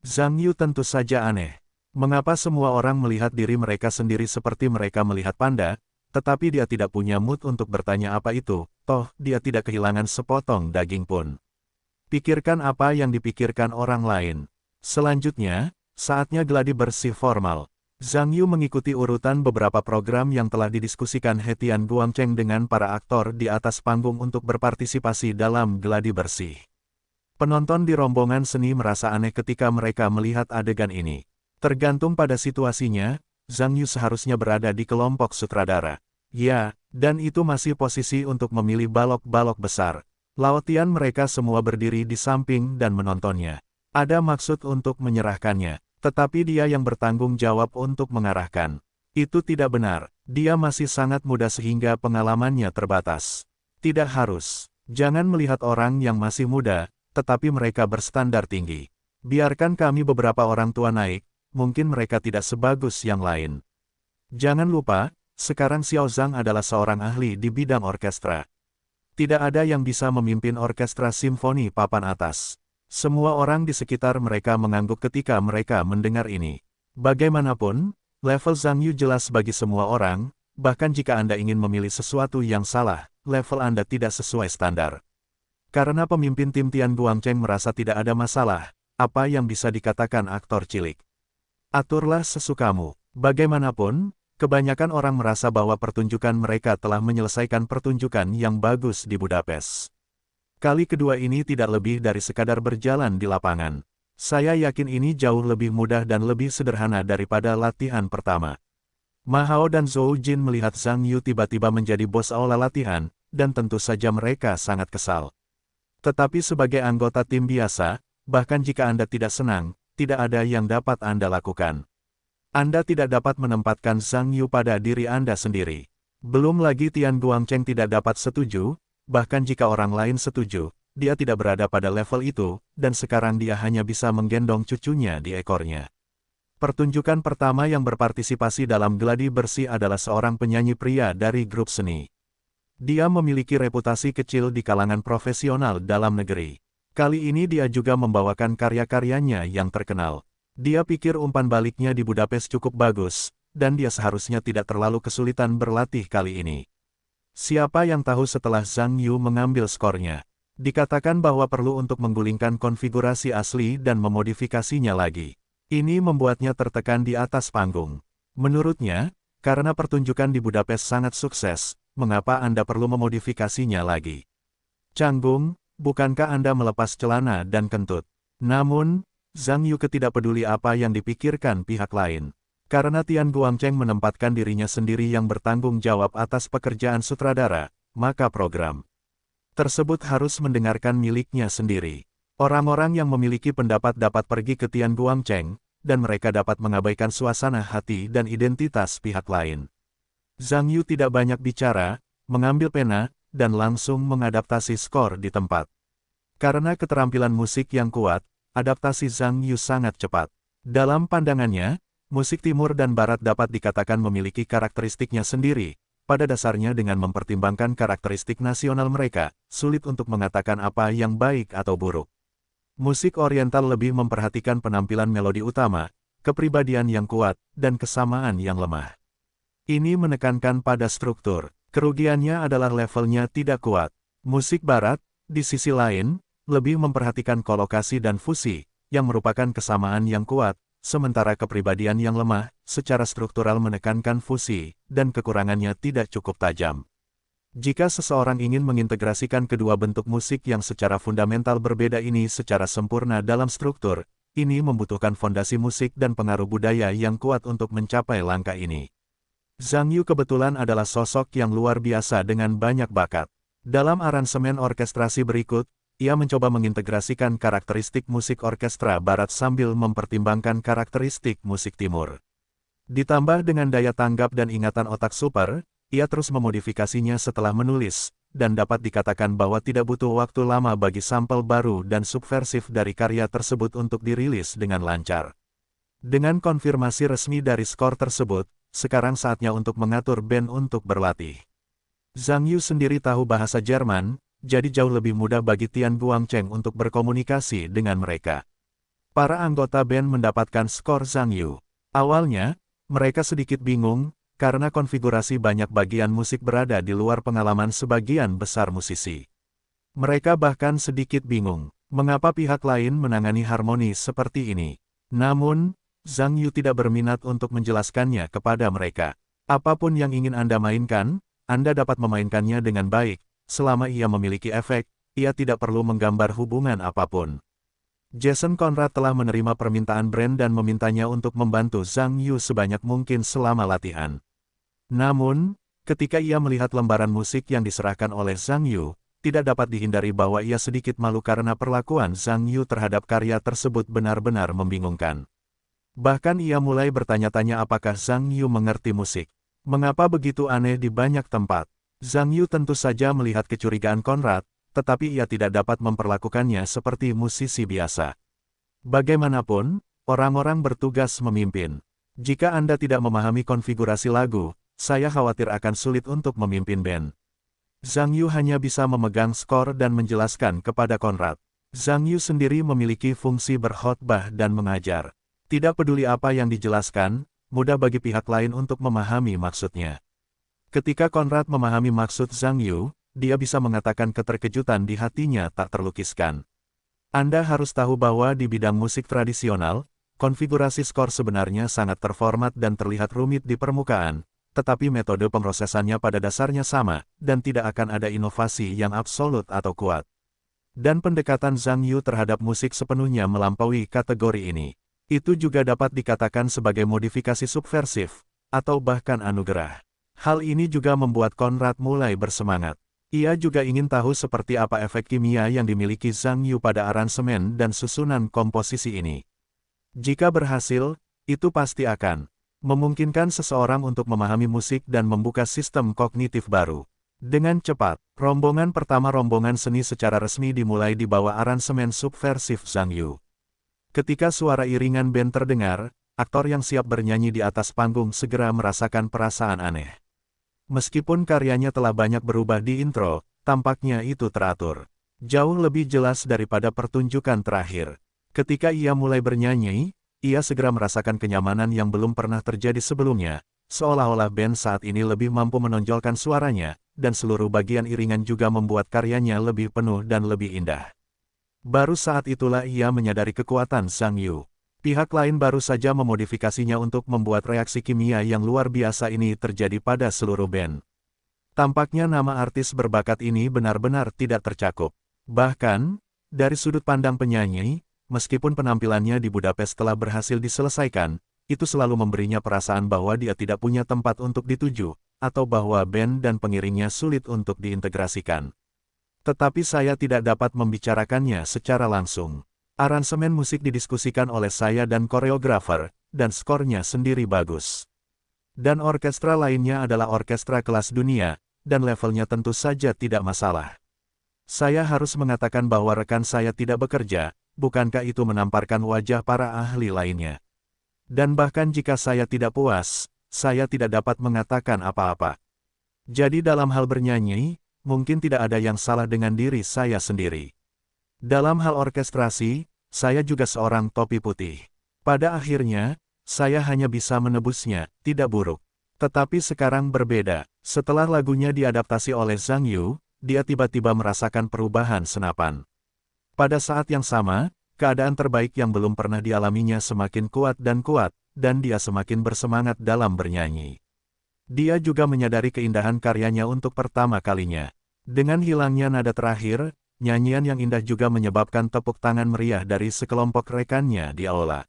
Zhang Yu tentu saja aneh. Mengapa semua orang melihat diri mereka sendiri seperti mereka melihat panda, tetapi dia tidak punya mood untuk bertanya apa itu, toh dia tidak kehilangan sepotong daging pun. Pikirkan apa yang dipikirkan orang lain. Selanjutnya, saatnya gladi bersih formal. Zhang Yu mengikuti urutan beberapa program yang telah didiskusikan He Tianguangcheng dengan para aktor di atas panggung untuk berpartisipasi dalam gladi bersih. Penonton di rombongan seni merasa aneh ketika mereka melihat adegan ini. Tergantung pada situasinya, Zhang Yu seharusnya berada di kelompok sutradara. Ya, dan itu masih posisi untuk memilih balok-balok besar. Lautian mereka semua berdiri di samping dan menontonnya. Ada maksud untuk menyerahkannya, tetapi dia yang bertanggung jawab untuk mengarahkan. Itu tidak benar, dia masih sangat muda sehingga pengalamannya terbatas. Tidak harus. Jangan melihat orang yang masih muda, tetapi mereka berstandar tinggi. Biarkan kami beberapa orang tua naik, mungkin mereka tidak sebagus yang lain. Jangan lupa, sekarang Xiao Zhang adalah seorang ahli di bidang orkestra. Tidak ada yang bisa memimpin orkestra simfoni papan atas. Semua orang di sekitar mereka mengangguk ketika mereka mendengar ini. Bagaimanapun, level Zhang Yu jelas bagi semua orang, bahkan jika Anda ingin memilih sesuatu yang salah, level Anda tidak sesuai standar. Karena pemimpin tim Tianguangcheng merasa tidak ada masalah, apa yang bisa dikatakan aktor cilik? Aturlah sesukamu. Bagaimanapun, kebanyakan orang merasa bahwa pertunjukan mereka telah menyelesaikan pertunjukan yang bagus di Budapest. Kali kedua ini tidak lebih dari sekadar berjalan di lapangan. Saya yakin ini jauh lebih mudah dan lebih sederhana daripada latihan pertama. Ma Hao dan Zhou Jin melihat Zhang Yu tiba-tiba menjadi bos aula latihan, dan tentu saja mereka sangat kesal. Tetapi sebagai anggota tim biasa, bahkan jika Anda tidak senang, tidak ada yang dapat Anda lakukan. Anda tidak dapat menempatkan Zhang Yu pada diri Anda sendiri. Belum lagi Tianguangcheng tidak dapat setuju, bahkan jika orang lain setuju, dia tidak berada pada level itu, dan sekarang dia hanya bisa menggendong cucunya di ekornya. Pertunjukan pertama yang berpartisipasi dalam gladi bersih adalah seorang penyanyi pria dari grup seni. Dia memiliki reputasi kecil di kalangan profesional dalam negeri. Kali ini dia juga membawakan karya-karyanya yang terkenal. Dia pikir umpan baliknya di Budapest cukup bagus, dan dia seharusnya tidak terlalu kesulitan berlatih kali ini. Siapa yang tahu setelah Zhang Yu mengambil skornya? Dikatakan bahwa perlu untuk menggulingkan konfigurasi asli dan memodifikasinya lagi. Ini membuatnya tertekan di atas panggung. Menurutnya, karena pertunjukan di Budapest sangat sukses, mengapa Anda perlu memodifikasinya lagi? Canggung, bukankah Anda melepas celana dan kentut? Namun, Zhang Yu tidak peduli apa yang dipikirkan pihak lain. Karena Tianguangcheng menempatkan dirinya sendiri yang bertanggung jawab atas pekerjaan sutradara, maka program tersebut harus mendengarkan miliknya sendiri. Orang-orang yang memiliki pendapat dapat pergi ke Tianguangcheng, dan mereka dapat mengabaikan suasana hati dan identitas pihak lain. Zhang Yu tidak banyak bicara, mengambil pena, dan langsung mengadaptasi skor di tempat. Karena keterampilan musik yang kuat, adaptasi Zhang Yu sangat cepat. Dalam pandangannya, musik timur dan barat dapat dikatakan memiliki karakteristiknya sendiri. Pada dasarnya dengan mempertimbangkan karakteristik nasional mereka, sulit untuk mengatakan apa yang baik atau buruk. Musik oriental lebih memperhatikan penampilan melodi utama, kepribadian yang kuat, dan kesamaan yang lemah. Ini menekankan pada struktur. Kerugiannya adalah levelnya tidak kuat. Musik barat, di sisi lain, lebih memperhatikan kolokasi dan fusi, yang merupakan kesamaan yang kuat, sementara kepribadian yang lemah, secara struktural menekankan fusi, dan kekurangannya tidak cukup tajam. Jika seseorang ingin mengintegrasikan kedua bentuk musik yang secara fundamental berbeda ini secara sempurna dalam struktur, ini membutuhkan fondasi musik dan pengaruh budaya yang kuat untuk mencapai langkah ini. Zhang Yu kebetulan adalah sosok yang luar biasa dengan banyak bakat. Dalam aransemen orkestrasi berikut, ia mencoba mengintegrasikan karakteristik musik orkestra barat sambil mempertimbangkan karakteristik musik timur. Ditambah dengan daya tanggap dan ingatan otak super, ia terus memodifikasinya setelah menulis, dan dapat dikatakan bahwa tidak butuh waktu lama bagi sampel baru dan subversif dari karya tersebut untuk dirilis dengan lancar. Dengan konfirmasi resmi dari skor tersebut, sekarang saatnya untuk mengatur band untuk berlatih. Zhang Yu sendiri tahu bahasa Jerman, jadi jauh lebih mudah bagi Tian Guangcheng untuk berkomunikasi dengan mereka. Para anggota band mendapatkan skor Zhang Yu. Awalnya, mereka sedikit bingung, karena konfigurasi banyak bagian musik berada di luar pengalaman sebagian besar musisi. Mereka bahkan sedikit bingung, mengapa pihak lain menangani harmoni seperti ini. Namun, Zhang Yu tidak berminat untuk menjelaskannya kepada mereka. Apapun yang ingin Anda mainkan, Anda dapat memainkannya dengan baik, selama ia memiliki efek, ia tidak perlu menggambar hubungan apapun. Jason Conrad telah menerima permintaan Brand dan memintanya untuk membantu Zhang Yu sebanyak mungkin selama latihan. Namun, ketika ia melihat lembaran musik yang diserahkan oleh Zhang Yu, tidak dapat dihindari bahwa ia sedikit malu karena perlakuan Zhang Yu terhadap karya tersebut benar-benar membingungkan. Bahkan ia mulai bertanya-tanya apakah Zhang Yu mengerti musik. Mengapa begitu aneh di banyak tempat? Zhang Yu tentu saja melihat kecurigaan Conrad, tetapi ia tidak dapat memperlakukannya seperti musisi biasa. Bagaimanapun, orang-orang bertugas memimpin. Jika Anda tidak memahami konfigurasi lagu, saya khawatir akan sulit untuk memimpin band. Zhang Yu hanya bisa memegang skor dan menjelaskan kepada Conrad. Zhang Yu sendiri memiliki fungsi berkhotbah dan mengajar. Tidak peduli apa yang dijelaskan, mudah bagi pihak lain untuk memahami maksudnya. Ketika Conrad memahami maksud Zhang Yu, dia bisa mengatakan keterkejutan di hatinya tak terlukiskan. Anda harus tahu bahwa di bidang musik tradisional, konfigurasi skor sebenarnya sangat terformat dan terlihat rumit di permukaan, tetapi metode pemrosesannya pada dasarnya sama, dan tidak akan ada inovasi yang absolut atau kuat. Dan pendekatan Zhang Yu terhadap musik sepenuhnya melampaui kategori ini. Itu juga dapat dikatakan sebagai modifikasi subversif, atau bahkan anugerah. Hal ini juga membuat Conrad mulai bersemangat. Ia juga ingin tahu seperti apa efek kimia yang dimiliki Zhang Yu pada aransemen dan susunan komposisi ini. Jika berhasil, itu pasti akan memungkinkan seseorang untuk memahami musik dan membuka sistem kognitif baru. Dengan cepat, rombongan pertama rombongan seni secara resmi dimulai di bawah aransemen subversif Zhang Yu. Ketika suara iringan band terdengar, aktor yang siap bernyanyi di atas panggung segera merasakan perasaan aneh. Meskipun karyanya telah banyak berubah di intro, tampaknya itu teratur. Jauh lebih jelas daripada pertunjukan terakhir. Ketika ia mulai bernyanyi, ia segera merasakan kenyamanan yang belum pernah terjadi sebelumnya, seolah-olah band saat ini lebih mampu menonjolkan suaranya, dan seluruh bagian iringan juga membuat karyanya lebih penuh dan lebih indah. Baru saat itulah ia menyadari kekuatan Zhang Yu. Pihak lain baru saja memodifikasinya untuk membuat reaksi kimia yang luar biasa ini terjadi pada seluruh band. Tampaknya nama artis berbakat ini benar-benar tidak tercakup. Bahkan, dari sudut pandang penyanyi, meskipun penampilannya di Budapest telah berhasil diselesaikan, itu selalu memberinya perasaan bahwa dia tidak punya tempat untuk dituju, atau bahwa band dan pengiringnya sulit untuk diintegrasikan. Tetapi saya tidak dapat membicarakannya secara langsung. Aransemen musik didiskusikan oleh saya dan koreografer, dan skornya sendiri bagus. Dan orkestra lainnya adalah orkestra kelas dunia, dan levelnya tentu saja tidak masalah. Saya harus mengatakan bahwa rekan saya tidak bekerja, bukankah itu menamparkan wajah para ahli lainnya? Dan bahkan jika saya tidak puas, saya tidak dapat mengatakan apa-apa. Jadi dalam hal bernyanyi, mungkin tidak ada yang salah dengan diri saya sendiri. Dalam hal orkestrasi, saya juga seorang topi putih. Pada akhirnya, saya hanya bisa menebusnya, tidak buruk. Tetapi sekarang berbeda. Setelah lagunya diadaptasi oleh Zhang Yu, dia tiba-tiba merasakan perubahan senapan. Pada saat yang sama, keadaan terbaik yang belum pernah dialaminya semakin kuat, dan dia semakin bersemangat dalam bernyanyi. Dia juga menyadari keindahan karyanya untuk pertama kalinya. Dengan hilangnya nada terakhir, nyanyian yang indah juga menyebabkan tepuk tangan meriah dari sekelompok rekannya di aula.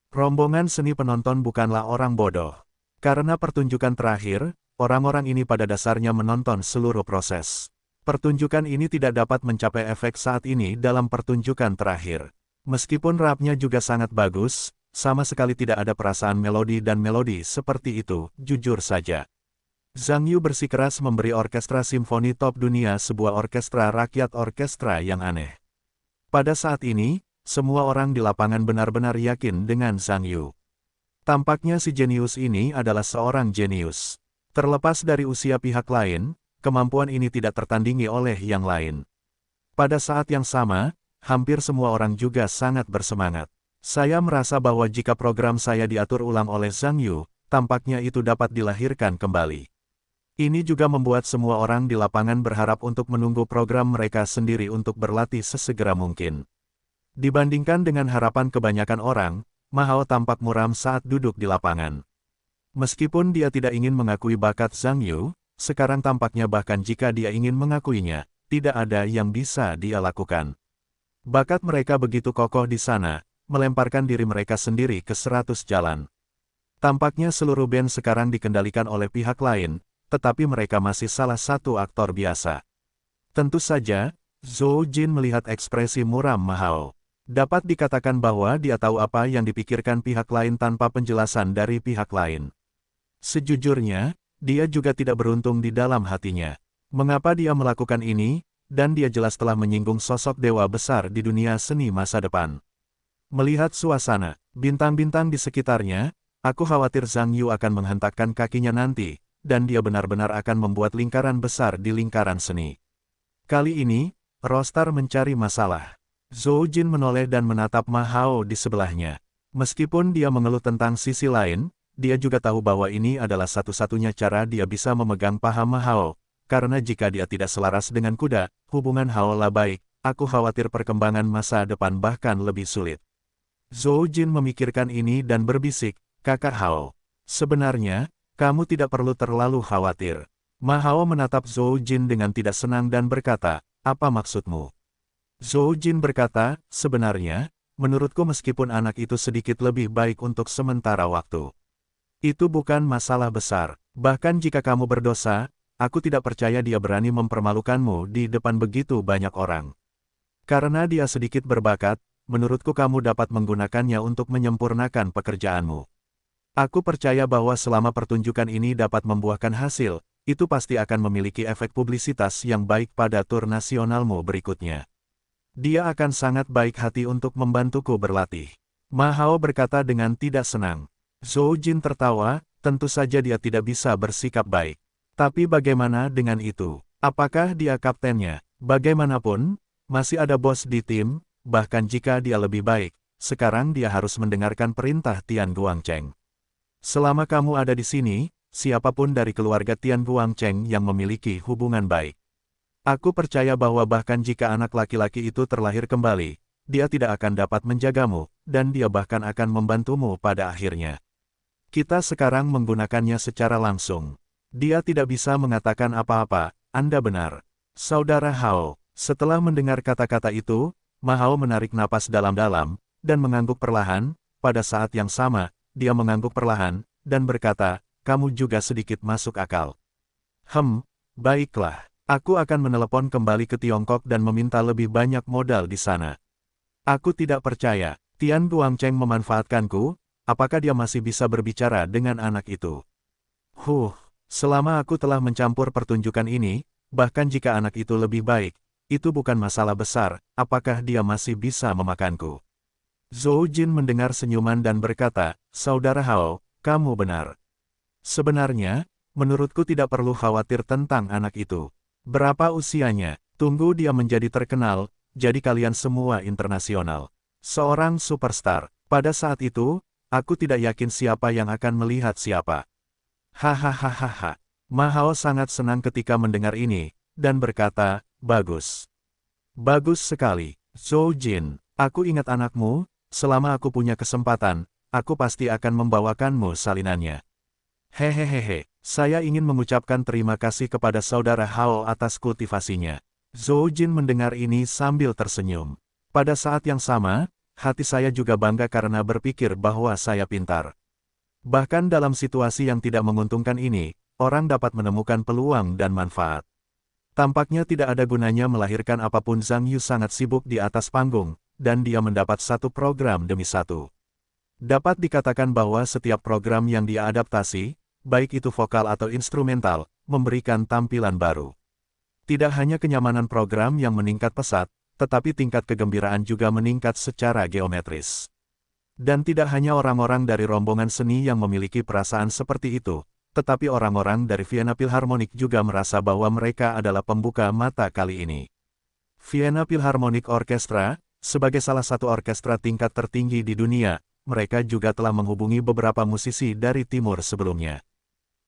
Rombongan seni penonton bukanlah orang bodoh. Karena pertunjukan terakhir, orang-orang ini pada dasarnya menonton seluruh proses. Pertunjukan ini tidak dapat mencapai efek saat ini dalam pertunjukan terakhir. Meskipun rapnya juga sangat bagus, sama sekali tidak ada perasaan melodi dan melodi seperti itu, jujur saja. Zhang Yu bersikeras memberi orkestra simfoni top dunia sebuah orkestra rakyat orkestra yang aneh. Pada saat ini, semua orang di lapangan benar-benar yakin dengan Zhang Yu. Tampaknya si jenius ini adalah seorang jenius. Terlepas dari usia pihak lain, kemampuan ini tidak tertandingi oleh yang lain. Pada saat yang sama, hampir semua orang juga sangat bersemangat. Saya merasa bahwa jika program saya diatur ulang oleh Zhang Yu, tampaknya itu dapat dilahirkan kembali. Ini juga membuat semua orang di lapangan berharap untuk menunggu program mereka sendiri untuk berlatih sesegera mungkin. Dibandingkan dengan harapan kebanyakan orang, Ma Hao tampak muram saat duduk di lapangan. Meskipun dia tidak ingin mengakui bakat Zhang Yu, sekarang tampaknya bahkan jika dia ingin mengakuinya, tidak ada yang bisa dia lakukan. Bakat mereka begitu kokoh di sana, melemparkan diri mereka sendiri ke 100 jalan. Tampaknya seluruh band sekarang dikendalikan oleh pihak lain, tetapi mereka masih salah satu aktor biasa. Tentu saja, Zhou Jin melihat ekspresi muram Ma Hao. Dapat dikatakan bahwa dia tahu apa yang dipikirkan pihak lain tanpa penjelasan dari pihak lain. Sejujurnya, dia juga tidak beruntung di dalam hatinya. Mengapa dia melakukan ini, dan dia jelas telah menyinggung sosok dewa besar di dunia seni masa depan. Melihat suasana, bintang-bintang di sekitarnya, aku khawatir Zhang Yu akan menghentakkan kakinya nanti, dan dia benar-benar akan membuat lingkaran besar di lingkaran seni. Kali ini, Rostar mencari masalah. Zhou Jin menoleh dan menatap Ma Hao di sebelahnya. Meskipun dia mengeluh tentang sisi lain, dia juga tahu bahwa ini adalah satu-satunya cara dia bisa memegang paha Ma Hao, karena jika dia tidak selaras dengan kuda, hubungan Hao lah baik, aku khawatir perkembangan masa depan bahkan lebih sulit. Zhou Jin memikirkan ini dan berbisik, Kakak Hao. Sebenarnya, kamu tidak perlu terlalu khawatir. Ma Hao menatap Zhou Jin dengan tidak senang dan berkata, apa maksudmu? Zhou Jin berkata, sebenarnya, menurutku meskipun anak itu sedikit lebih baik untuk sementara waktu. Itu bukan masalah besar, bahkan jika kamu berdosa, aku tidak percaya dia berani mempermalukanmu di depan begitu banyak orang. Karena dia sedikit berbakat, menurutku kamu dapat menggunakannya untuk menyempurnakan pekerjaanmu. Aku percaya bahwa selama pertunjukan ini dapat membuahkan hasil, itu pasti akan memiliki efek publisitas yang baik pada tur nasionalmu berikutnya. Dia akan sangat baik hati untuk membantuku berlatih. Ma Hao berkata dengan tidak senang. Zhou Jin tertawa, tentu saja dia tidak bisa bersikap baik. Tapi bagaimana dengan itu? Apakah dia kaptennya? Bagaimanapun, masih ada bos di tim, bahkan jika dia lebih baik, sekarang dia harus mendengarkan perintah Tian Guangcheng. Selama kamu ada di sini, siapapun dari keluarga Tian Guangcheng yang memiliki hubungan baik. Aku percaya bahwa bahkan jika anak laki-laki itu terlahir kembali, dia tidak akan dapat menjagamu, dan dia bahkan akan membantumu pada akhirnya. Kita sekarang menggunakannya secara langsung. Dia tidak bisa mengatakan apa-apa, Anda benar. Saudara Hao, setelah mendengar kata-kata itu, Ma Hao menarik napas dalam-dalam, dan mengangguk perlahan, pada saat yang sama, dia mengangguk perlahan, dan berkata, kamu juga sedikit masuk akal. Baiklah, aku akan menelepon kembali ke Tiongkok dan meminta lebih banyak modal di sana. Aku tidak percaya, Tian Guangcheng memanfaatkanku. Apakah dia masih bisa berbicara dengan anak itu? Selama aku telah mencampur pertunjukan ini, bahkan jika anak itu lebih baik, itu bukan masalah besar, apakah dia masih bisa memakanku? Zhou Jin mendengar senyuman dan berkata, Saudara Hao, kamu benar. Sebenarnya, menurutku tidak perlu khawatir tentang anak itu. Berapa usianya? Tunggu dia menjadi terkenal, jadi kalian semua internasional. Seorang superstar. Pada saat itu, aku tidak yakin siapa yang akan melihat siapa. Hahaha. Ma Hao sangat senang ketika mendengar ini, dan berkata, bagus. Bagus sekali, Zhou Jin. Aku ingat anakmu, selama aku punya kesempatan, aku pasti akan membawakanmu salinannya. Hehehehe, saya ingin mengucapkan terima kasih kepada saudara Hao atas kultivasinya. Zhou Jin mendengar ini sambil tersenyum. Pada saat yang sama, hati saya juga bangga karena berpikir bahwa saya pintar. Bahkan dalam situasi yang tidak menguntungkan ini, orang dapat menemukan peluang dan manfaat. Tampaknya tidak ada gunanya melahirkan apapun. Zhang Yu sangat sibuk di atas panggung, dan dia mendapat satu program demi satu. Dapat dikatakan bahwa setiap program yang dia adaptasi, baik itu vokal atau instrumental, memberikan tampilan baru. Tidak hanya kenyamanan program yang meningkat pesat, tetapi tingkat kegembiraan juga meningkat secara geometris. Dan tidak hanya orang-orang dari rombongan seni yang memiliki perasaan seperti itu, tetapi orang-orang dari Vienna Philharmonic juga merasa bahwa mereka adalah pembuka mata kali ini. Vienna Philharmonic Orchestra, sebagai salah satu orkestra tingkat tertinggi di dunia, mereka juga telah menghubungi beberapa musisi dari timur sebelumnya.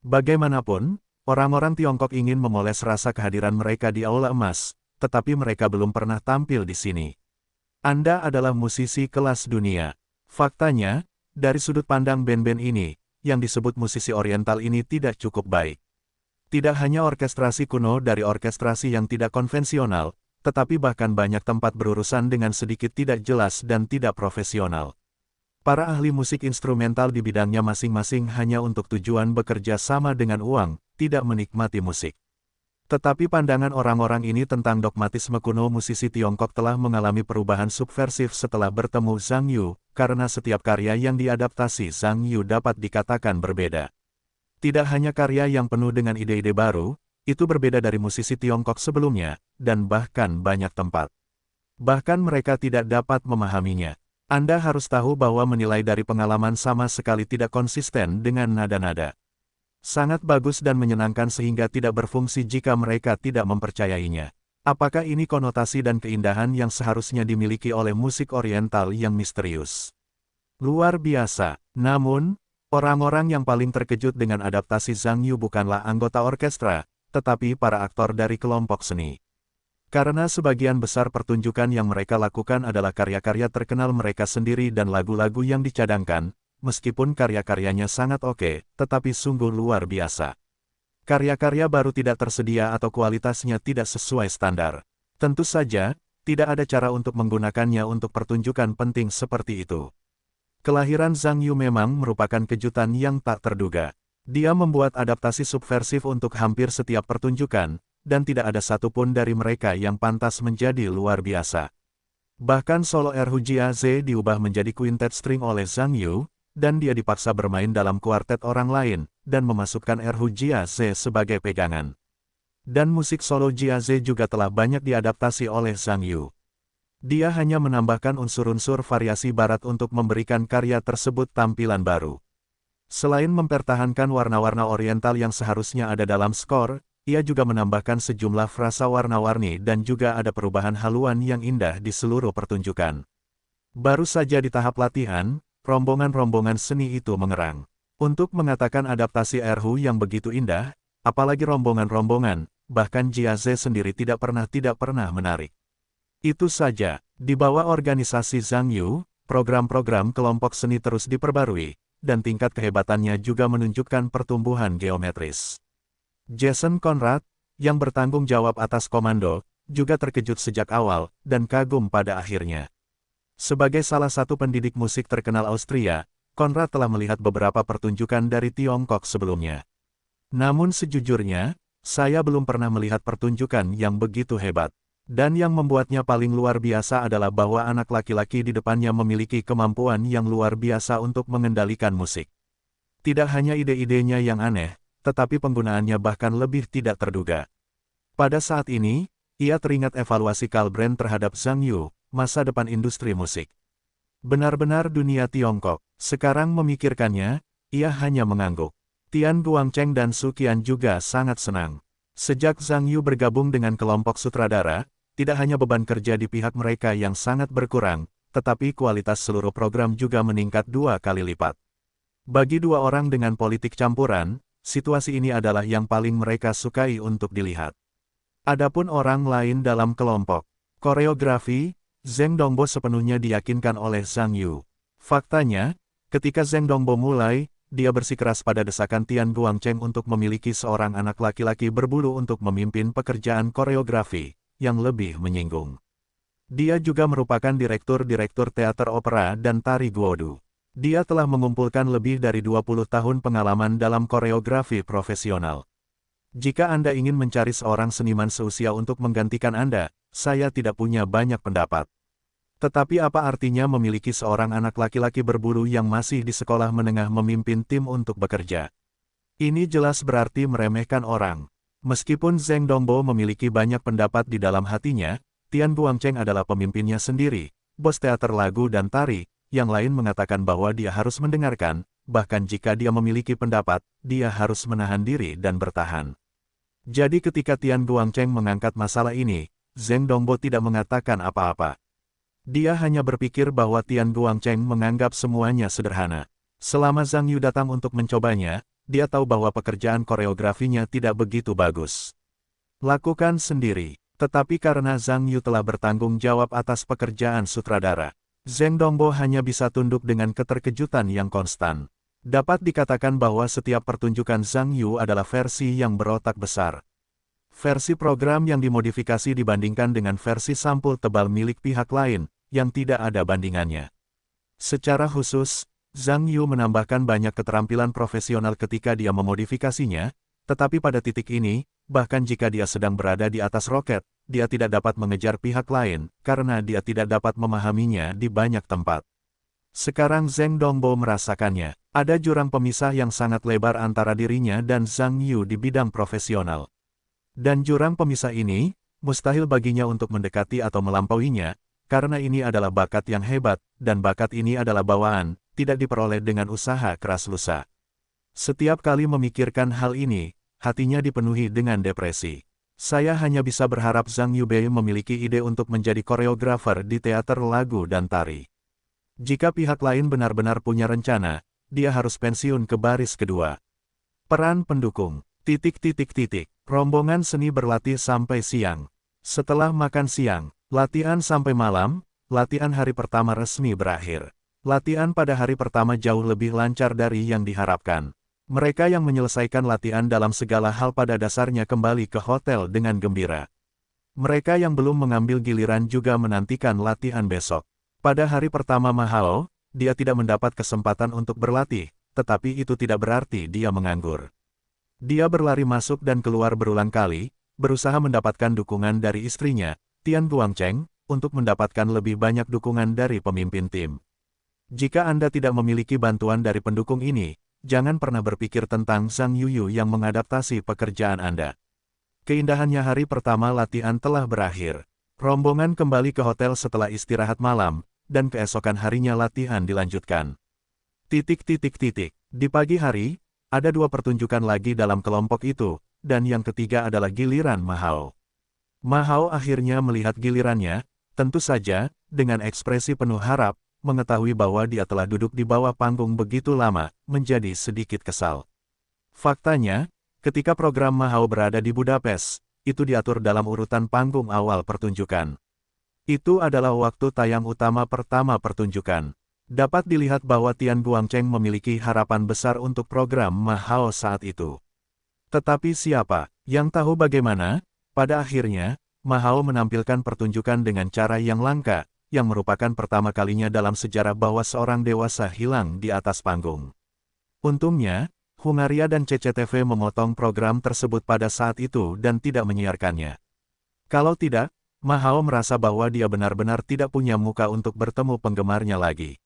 Bagaimanapun, orang-orang Tiongkok ingin memoles rasa kehadiran mereka di Aula Emas, tetapi mereka belum pernah tampil di sini. Anda adalah musisi kelas dunia. Faktanya, dari sudut pandang band-band ini, yang disebut musisi oriental ini tidak cukup baik. Tidak hanya orkestrasi kuno dari orkestrasi yang tidak konvensional, tetapi bahkan banyak tempat berurusan dengan sedikit tidak jelas dan tidak profesional. Para ahli musik instrumental di bidangnya masing-masing hanya untuk tujuan bekerja sama dengan uang, tidak menikmati musik. Tetapi pandangan orang-orang ini tentang dogmatisme kuno musisi Tiongkok telah mengalami perubahan subversif setelah bertemu Zhang Yu, karena setiap karya yang diadaptasi Zhang Yu dapat dikatakan berbeda. Tidak hanya karya yang penuh dengan ide-ide baru, itu berbeda dari musisi Tiongkok sebelumnya, dan bahkan banyak tempat. Bahkan mereka tidak dapat memahaminya. Anda harus tahu bahwa menilai dari pengalaman sama sekali tidak konsisten dengan nada-nada. Sangat bagus dan menyenangkan sehingga tidak berfungsi jika mereka tidak mempercayainya. Apakah ini konotasi dan keindahan yang seharusnya dimiliki oleh musik oriental yang misterius? Luar biasa. Namun, orang-orang yang paling terkejut dengan adaptasi Zhang Yu bukanlah anggota orkestra, tetapi para aktor dari kelompok seni. Karena sebagian besar pertunjukan yang mereka lakukan adalah karya-karya terkenal mereka sendiri dan lagu-lagu yang dicadangkan, meskipun karya-karyanya sangat oke, tetapi sungguh luar biasa. Karya-karya baru tidak tersedia atau kualitasnya tidak sesuai standar. Tentu saja, tidak ada cara untuk menggunakannya untuk pertunjukan penting seperti itu. Kelahiran Zhang Yu memang merupakan kejutan yang tak terduga. Dia membuat adaptasi subversif untuk hampir setiap pertunjukan, dan tidak ada satupun dari mereka yang pantas menjadi luar biasa. Bahkan solo Erhu Jiaze diubah menjadi quintet string oleh Zhang Yu, dan dia dipaksa bermain dalam kuartet orang lain, dan memasukkan Erhu Jiaze sebagai pegangan. Dan musik solo Jiaze juga telah banyak diadaptasi oleh Zhang Yu. Dia hanya menambahkan unsur-unsur variasi barat untuk memberikan karya tersebut tampilan baru. Selain mempertahankan warna-warna oriental yang seharusnya ada dalam skor, ia juga menambahkan sejumlah frasa warna-warni dan juga ada perubahan haluan yang indah di seluruh pertunjukan. Baru saja di tahap latihan, rombongan-rombongan seni itu mengerang. Untuk mengatakan adaptasi Erhu yang begitu indah, apalagi rombongan-rombongan, bahkan Jiaze sendiri tidak pernah menarik. Itu saja, di bawah organisasi Zhang Yu, program-program kelompok seni terus diperbarui, dan tingkat kehebatannya juga menunjukkan pertumbuhan geometris. Jason Conrad, yang bertanggung jawab atas komando, juga terkejut sejak awal, dan kagum pada akhirnya. Sebagai salah satu pendidik musik terkenal Austria, Conrad telah melihat beberapa pertunjukan dari Tiongkok sebelumnya. Namun sejujurnya, saya belum pernah melihat pertunjukan yang begitu hebat. Dan yang membuatnya paling luar biasa adalah bahwa anak laki-laki di depannya memiliki kemampuan yang luar biasa untuk mengendalikan musik. Tidak hanya ide-idenya yang aneh, tetapi penggunaannya bahkan lebih tidak terduga. Pada saat ini, ia teringat evaluasi Kalbrand terhadap Zhang Yu, masa depan industri musik. Benar-benar dunia Tiongkok, sekarang memikirkannya, ia hanya mengangguk. Tian Guangcheng dan Su Qian juga sangat senang. Sejak Zhang Yu bergabung dengan kelompok sutradara, tidak hanya beban kerja di pihak mereka yang sangat berkurang, tetapi kualitas seluruh program juga meningkat 2 kali lipat. Bagi dua orang dengan politik campuran, situasi ini adalah yang paling mereka sukai untuk dilihat. Adapun orang lain dalam kelompok, koreografi, Zheng Dongbo sepenuhnya diyakinkan oleh Zhang Yu. Faktanya, ketika Zheng Dongbo mulai, dia bersikeras pada desakan Tian Guangcheng untuk memiliki seorang anak laki-laki berbulu untuk memimpin pekerjaan koreografi, yang lebih menyinggung. Dia juga merupakan direktur-direktur teater opera dan tari Guodu. Dia telah mengumpulkan lebih dari 20 tahun pengalaman dalam koreografi profesional. Jika Anda ingin mencari seorang seniman seusia untuk menggantikan Anda, saya tidak punya banyak pendapat. Tetapi apa artinya memiliki seorang anak laki-laki berbulu yang masih di sekolah menengah memimpin tim untuk bekerja? Ini jelas berarti meremehkan orang. Meskipun Zheng Dongbo memiliki banyak pendapat di dalam hatinya, Tian Guangcheng adalah pemimpinnya sendiri, bos teater lagu dan tari, yang lain mengatakan bahwa dia harus mendengarkan, bahkan jika dia memiliki pendapat, dia harus menahan diri dan bertahan. Jadi ketika Tian Guangcheng mengangkat masalah ini, Zheng Dongbo tidak mengatakan apa-apa. Dia hanya berpikir bahwa Tian Guangcheng menganggap semuanya sederhana. Selama Zhang Yu datang untuk mencobanya, dia tahu bahwa pekerjaan koreografinya tidak begitu bagus. Lakukan sendiri. Tetapi karena Zhang Yu telah bertanggung jawab atas pekerjaan sutradara, Zheng Dongbo hanya bisa tunduk dengan keterkejutan yang konstan. Dapat dikatakan bahwa setiap pertunjukan Zhang Yu adalah versi yang berotak besar. Versi program yang dimodifikasi dibandingkan dengan versi sampul tebal milik pihak lain, yang tidak ada bandingannya. Secara khusus, Zhang Yu menambahkan banyak keterampilan profesional ketika dia memodifikasinya, tetapi pada titik ini, bahkan jika dia sedang berada di atas roket, dia tidak dapat mengejar pihak lain, karena dia tidak dapat memahaminya di banyak tempat. Sekarang Zheng Dongbo merasakannya, ada jurang pemisah yang sangat lebar antara dirinya dan Zhang Yu di bidang profesional. Dan jurang pemisah ini, mustahil baginya untuk mendekati atau melampauinya, karena ini adalah bakat yang hebat, dan bakat ini adalah bawaan, tidak diperoleh dengan usaha keras lusa. Setiap kali memikirkan hal ini, hatinya dipenuhi dengan depresi. Saya hanya bisa berharap Zhang Yubei memiliki ide untuk menjadi koreografer di teater lagu dan tari. Jika pihak lain benar-benar punya rencana, dia harus pensiun ke baris kedua. Peran pendukung. Rombongan seni berlatih sampai siang. Setelah makan siang, latihan sampai malam, latihan hari pertama resmi berakhir. Latihan pada hari pertama jauh lebih lancar dari yang diharapkan. Mereka yang menyelesaikan latihan dalam segala hal pada dasarnya kembali ke hotel dengan gembira. Mereka yang belum mengambil giliran juga menantikan latihan besok. Pada hari pertama Mahao, dia tidak mendapat kesempatan untuk berlatih, tetapi itu tidak berarti dia menganggur. Dia berlari masuk dan keluar berulang kali, berusaha mendapatkan dukungan dari istrinya, Tian Guangcheng, untuk mendapatkan lebih banyak dukungan dari pemimpin tim. Jika Anda tidak memiliki bantuan dari pendukung ini, jangan pernah berpikir tentang Zhang Yuyu yang mengadaptasi pekerjaan Anda. Keindahannya hari pertama latihan telah berakhir. Rombongan kembali ke hotel setelah istirahat malam, dan keesokan harinya latihan dilanjutkan. Di pagi hari, ada dua pertunjukan lagi dalam kelompok itu, dan yang ketiga adalah giliran Mahao. Mahao akhirnya melihat gilirannya, tentu saja, dengan ekspresi penuh harap, mengetahui bahwa dia telah duduk di bawah panggung begitu lama, menjadi sedikit kesal. Faktanya, ketika program Mahao berada di Budapest, itu diatur dalam urutan panggung awal pertunjukan. Itu adalah waktu tayang utama pertama pertunjukan. Dapat dilihat bahwa Tian Guangcheng memiliki harapan besar untuk program Mahao saat itu. Tetapi siapa yang tahu bagaimana? Pada akhirnya, Mahao menampilkan pertunjukan dengan cara yang langka, yang merupakan pertama kalinya dalam sejarah bahwa seorang dewasa hilang di atas panggung. Untungnya, Hungaria dan CCTV memotong program tersebut pada saat itu dan tidak menyiarkannya. Kalau tidak, Mahao merasa bahwa dia benar-benar tidak punya muka untuk bertemu penggemarnya lagi.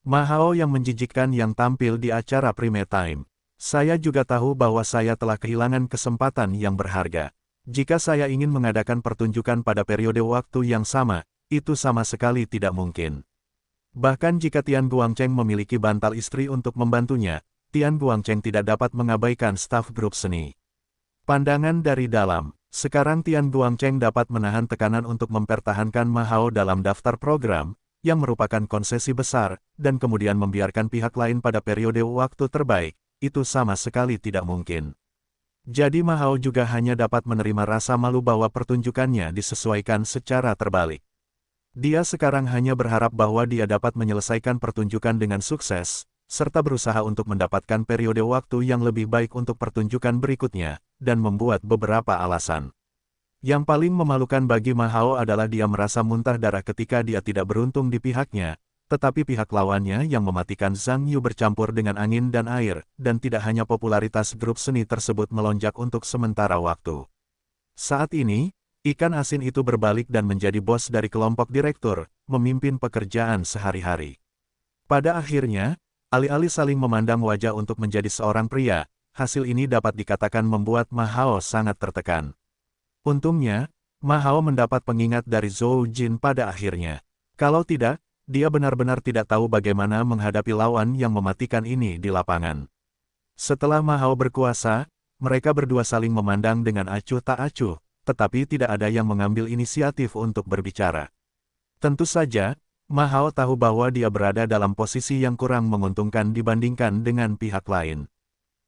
Mahao yang menjijikkan yang tampil di acara Prime Time. Saya juga tahu bahwa saya telah kehilangan kesempatan yang berharga. Jika saya ingin mengadakan pertunjukan pada periode waktu yang sama, itu sama sekali tidak mungkin. Bahkan jika Tian Guangcheng memiliki bantal istri untuk membantunya, Tian Guangcheng tidak dapat mengabaikan staf grup seni. Pandangan dari dalam. Sekarang Tian Guangcheng dapat menahan tekanan untuk mempertahankan Mahao dalam daftar program, yang merupakan konsesi besar, dan kemudian membiarkan pihak lain pada periode waktu terbaik, itu sama sekali tidak mungkin. Jadi Mahao juga hanya dapat menerima rasa malu bahwa pertunjukannya disesuaikan secara terbalik. Dia sekarang hanya berharap bahwa dia dapat menyelesaikan pertunjukan dengan sukses, serta berusaha untuk mendapatkan periode waktu yang lebih baik untuk pertunjukan berikutnya, dan membuat beberapa alasan. Yang paling memalukan bagi Mahao adalah dia merasa muntah darah ketika dia tidak beruntung di pihaknya, tetapi pihak lawannya yang mematikan Zhang Yu bercampur dengan angin dan air, dan tidak hanya popularitas grup seni tersebut melonjak untuk sementara waktu. Saat ini, ikan asin itu berbalik dan menjadi bos dari kelompok direktur, memimpin pekerjaan sehari-hari. Pada akhirnya, alih-alih saling memandang wajah untuk menjadi seorang pria, hasil ini dapat dikatakan membuat Ma Hao sangat tertekan. Untungnya, Ma Hao mendapat pengingat dari Zhou Jin pada akhirnya. Kalau tidak, dia benar-benar tidak tahu bagaimana menghadapi lawan yang mematikan ini di lapangan. Setelah Ma Hao berkuasa, mereka berdua saling memandang dengan acuh tak acuh, tetapi tidak ada yang mengambil inisiatif untuk berbicara. Tentu saja, Ma Hao tahu bahwa dia berada dalam posisi yang kurang menguntungkan dibandingkan dengan pihak lain.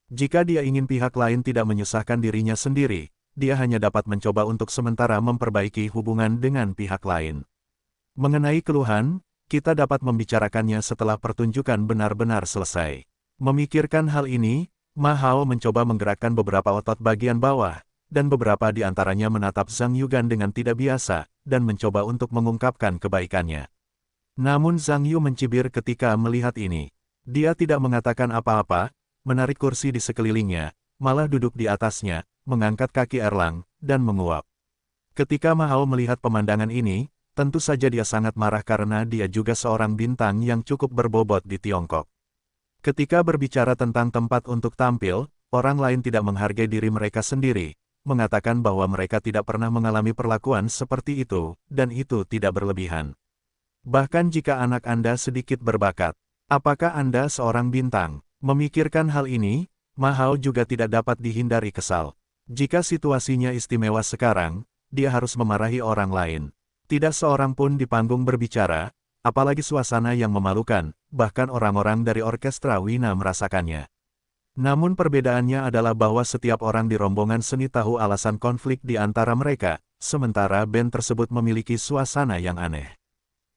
Jika dia ingin pihak lain tidak menyusahkan dirinya sendiri, dia hanya dapat mencoba untuk sementara memperbaiki hubungan dengan pihak lain. Mengenai keluhan, kita dapat membicarakannya setelah pertunjukan benar-benar selesai. Memikirkan hal ini, Ma Hao mencoba menggerakkan beberapa otot bagian bawah, dan beberapa di antaranya menatap Zhang Yugan dengan tidak biasa, dan mencoba untuk mengungkapkan kebaikannya. Namun Zhang Yu mencibir ketika melihat ini. Dia tidak mengatakan apa-apa, menarik kursi di sekelilingnya, malah duduk di atasnya, mengangkat kaki erlang, dan menguap. Ketika Ma Hao melihat pemandangan ini, tentu saja dia sangat marah karena dia juga seorang bintang yang cukup berbobot di Tiongkok. Ketika berbicara tentang tempat untuk tampil, orang lain tidak menghargai diri mereka sendiri, mengatakan bahwa mereka tidak pernah mengalami perlakuan seperti itu, dan itu tidak berlebihan. Bahkan jika anak Anda sedikit berbakat, apakah Anda seorang bintang? Memikirkan hal ini, Ma Hao juga tidak dapat dihindari kesal. Jika situasinya istimewa sekarang, dia harus memarahi orang lain. Tidak seorang pun di panggung berbicara, apalagi suasana yang memalukan, bahkan orang-orang dari orkestra Wina merasakannya. Namun perbedaannya adalah bahwa setiap orang di rombongan seni tahu alasan konflik di antara mereka, sementara band tersebut memiliki suasana yang aneh.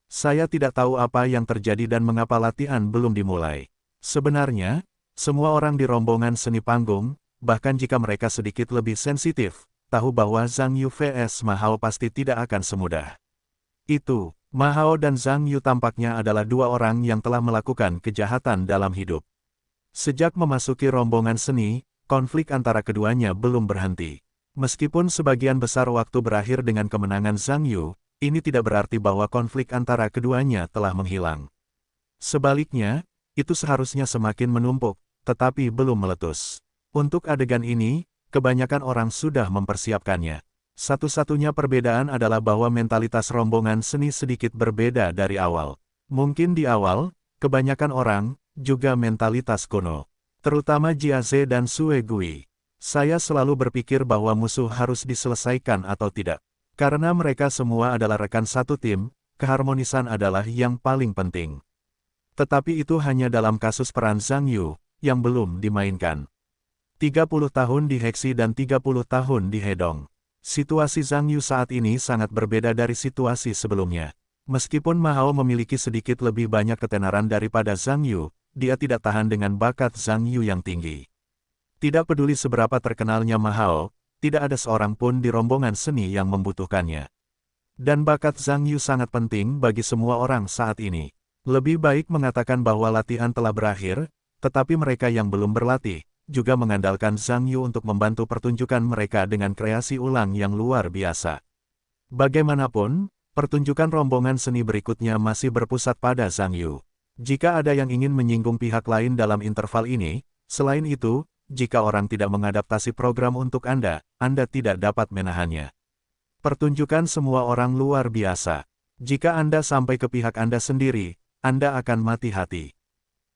Saya tidak tahu apa yang terjadi dan mengapa latihan belum dimulai. Sebenarnya, semua orang di rombongan seni panggung, bahkan jika mereka sedikit lebih sensitif, tahu bahwa Zhang Yu vs Ma Hao pasti tidak akan semudah itu. Ma Hao dan Zhang Yu tampaknya adalah dua orang yang telah melakukan kejahatan dalam hidup. Sejak memasuki rombongan seni, konflik antara keduanya belum berhenti. Meskipun sebagian besar waktu berakhir dengan kemenangan Zhang Yu, ini tidak berarti bahwa konflik antara keduanya telah menghilang. Sebaliknya, itu seharusnya semakin menumpuk, tetapi belum meletus. Untuk adegan ini, kebanyakan orang sudah mempersiapkannya. Satu-satunya perbedaan adalah bahwa mentalitas rombongan seni sedikit berbeda dari awal. Mungkin di awal, kebanyakan orang, juga mentalitas kuno. Terutama Jiaze dan Sue Gui. Saya selalu berpikir bahwa musuh harus diselesaikan atau tidak. Karena mereka semua adalah rekan satu tim, keharmonisan adalah yang paling penting. Tetapi itu hanya dalam kasus peran Zhang Yu, yang belum dimainkan. 30 tahun di Hexe dan 30 tahun di Hedong. Situasi Zhang Yu saat ini sangat berbeda dari situasi sebelumnya. Meskipun Ma Hao memiliki sedikit lebih banyak ketenaran daripada Zhang Yu, dia tidak tahan dengan bakat Zhang Yu yang tinggi. Tidak peduli seberapa terkenalnya Ma Hao, tidak ada seorang pun di rombongan seni yang membutuhkannya. Dan bakat Zhang Yu sangat penting bagi semua orang saat ini. Lebih baik mengatakan bahwa latihan telah berakhir, tetapi mereka yang belum berlatih, juga mengandalkan Zhang Yu untuk membantu pertunjukan mereka dengan kreasi ulang yang luar biasa. Bagaimanapun, pertunjukan rombongan seni berikutnya masih berpusat pada Zhang Yu. Jika ada yang ingin menyinggung pihak lain dalam interval ini, selain itu, jika orang tidak mengadaptasi program untuk Anda tidak dapat menahannya. Pertunjukan semua orang luar biasa. Jika Anda sampai ke pihak Anda sendiri, Anda akan mati hati.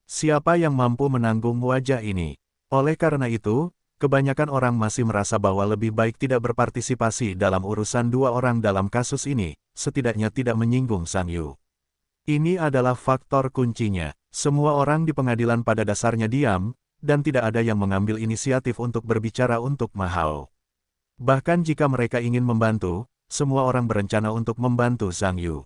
Siapa yang mampu menanggung wajah ini? Oleh karena itu, kebanyakan orang masih merasa bahwa lebih baik tidak berpartisipasi dalam urusan dua orang dalam kasus ini, setidaknya tidak menyinggung Zhang Yu. Ini adalah faktor kuncinya. Semua orang di pengadilan pada dasarnya diam, dan tidak ada yang mengambil inisiatif untuk berbicara untuk Ma Hao. Bahkan jika mereka ingin membantu, semua orang berencana untuk membantu Zhang Yu.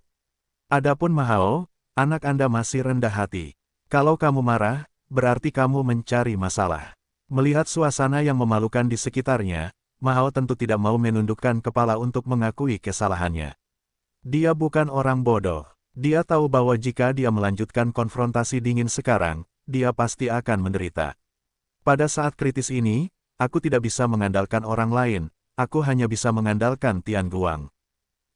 Adapun Ma Hao, anak Anda masih rendah hati. Kalau kamu marah, berarti kamu mencari masalah. Melihat suasana yang memalukan di sekitarnya, Ma Hao tentu tidak mau menundukkan kepala untuk mengakui kesalahannya. Dia bukan orang bodoh. Dia tahu bahwa jika dia melanjutkan konfrontasi dingin sekarang, dia pasti akan menderita. Pada saat kritis ini, aku tidak bisa mengandalkan orang lain, aku hanya bisa mengandalkan Tian Guang.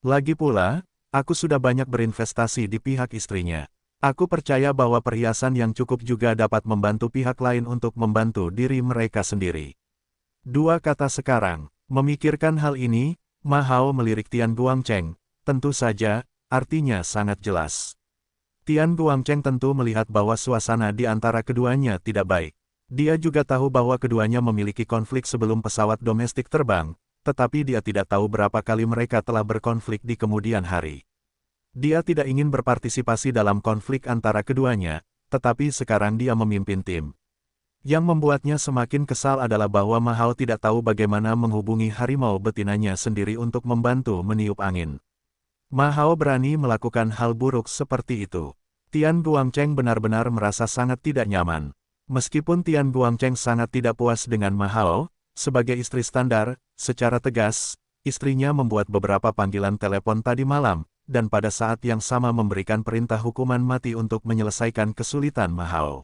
Lagi pula, aku sudah banyak berinvestasi di pihak istrinya. Aku percaya bahwa perhiasan yang cukup juga dapat membantu pihak lain untuk membantu diri mereka sendiri. Dua kata sekarang, memikirkan hal ini, Ma Hao melirik Tian Guangcheng, tentu saja, artinya sangat jelas. Tian Guangcheng tentu melihat bahwa suasana di antara keduanya tidak baik. Dia juga tahu bahwa keduanya memiliki konflik sebelum pesawat domestik terbang, tetapi dia tidak tahu berapa kali mereka telah berkonflik di kemudian hari. Dia tidak ingin berpartisipasi dalam konflik antara keduanya, tetapi sekarang dia memimpin tim. Yang membuatnya semakin kesal adalah bahwa Ma Hao tidak tahu bagaimana menghubungi harimau betinanya sendiri untuk membantu meniup angin. Ma Hao berani melakukan hal buruk seperti itu. Tian Guangcheng benar-benar merasa sangat tidak nyaman. Meskipun Tian Guangcheng sangat tidak puas dengan Ma Hao, sebagai istri standar, secara tegas, istrinya membuat beberapa panggilan telepon tadi malam, dan pada saat yang sama memberikan perintah hukuman mati untuk menyelesaikan kesulitan Ma Hao.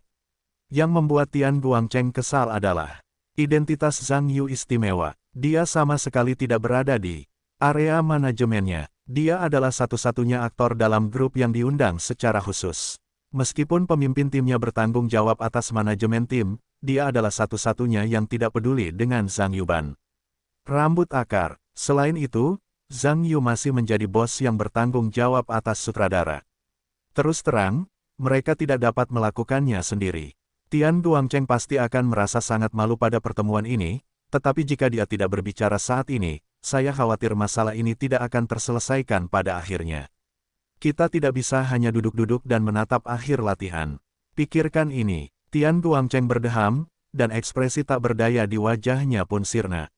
Yang membuat Tian Guangcheng kesal adalah identitas Zhang Yu istimewa. Dia sama sekali tidak berada di area manajemennya. Dia adalah satu-satunya aktor dalam grup yang diundang secara khusus. Meskipun pemimpin timnya bertanggung jawab atas manajemen tim, dia adalah satu-satunya yang tidak peduli dengan Zhang Yuban. Rambut akar. Selain itu, Zhang Yu masih menjadi bos yang bertanggung jawab atas sutradara. Terus terang, mereka tidak dapat melakukannya sendiri. Tian Guangcheng pasti akan merasa sangat malu pada pertemuan ini, tetapi jika dia tidak berbicara saat ini, saya khawatir masalah ini tidak akan terselesaikan pada akhirnya. Kita tidak bisa hanya duduk-duduk dan menatap akhir latihan. Pikirkan ini, Tian Guangcheng berdeham, dan ekspresi tak berdaya di wajahnya pun sirna.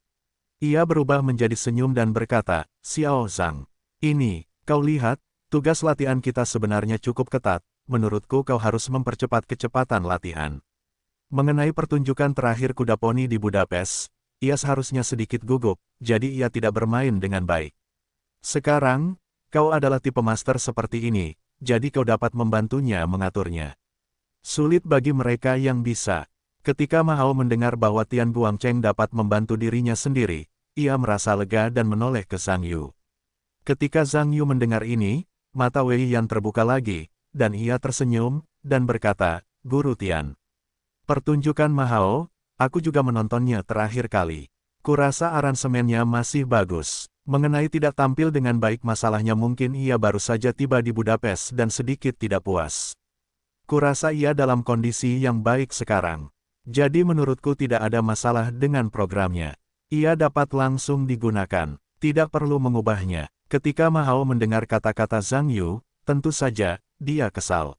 Ia berubah menjadi senyum dan berkata, Xiao Zhang, ini, kau lihat, tugas latihan kita sebenarnya cukup ketat, menurutku kau harus mempercepat kecepatan latihan. Mengenai pertunjukan terakhir kuda poni di Budapest, ia seharusnya sedikit gugup, jadi ia tidak bermain dengan baik. Sekarang, kau adalah tipe master seperti ini, jadi kau dapat membantunya mengaturnya. Sulit bagi mereka yang bisa. Ketika Ma Hao mendengar bahwa Tian Guangcheng dapat membantu dirinya sendiri, ia merasa lega dan menoleh ke Zhang Yu. Ketika Zhang Yu mendengar ini, mata Wei Yan terbuka lagi, dan ia tersenyum, dan berkata, Guru Tian. Pertunjukan Ma Hao, aku juga menontonnya terakhir kali. Kurasa aransemennya masih bagus. Mengenai tidak tampil dengan baik masalahnya mungkin ia baru saja tiba di Budapest dan sedikit tidak puas. Kurasa ia dalam kondisi yang baik sekarang. Jadi menurutku tidak ada masalah dengan programnya. Ia dapat langsung digunakan, tidak perlu mengubahnya. Ketika Ma Hao mendengar kata-kata Zhang Yu, tentu saja, dia kesal.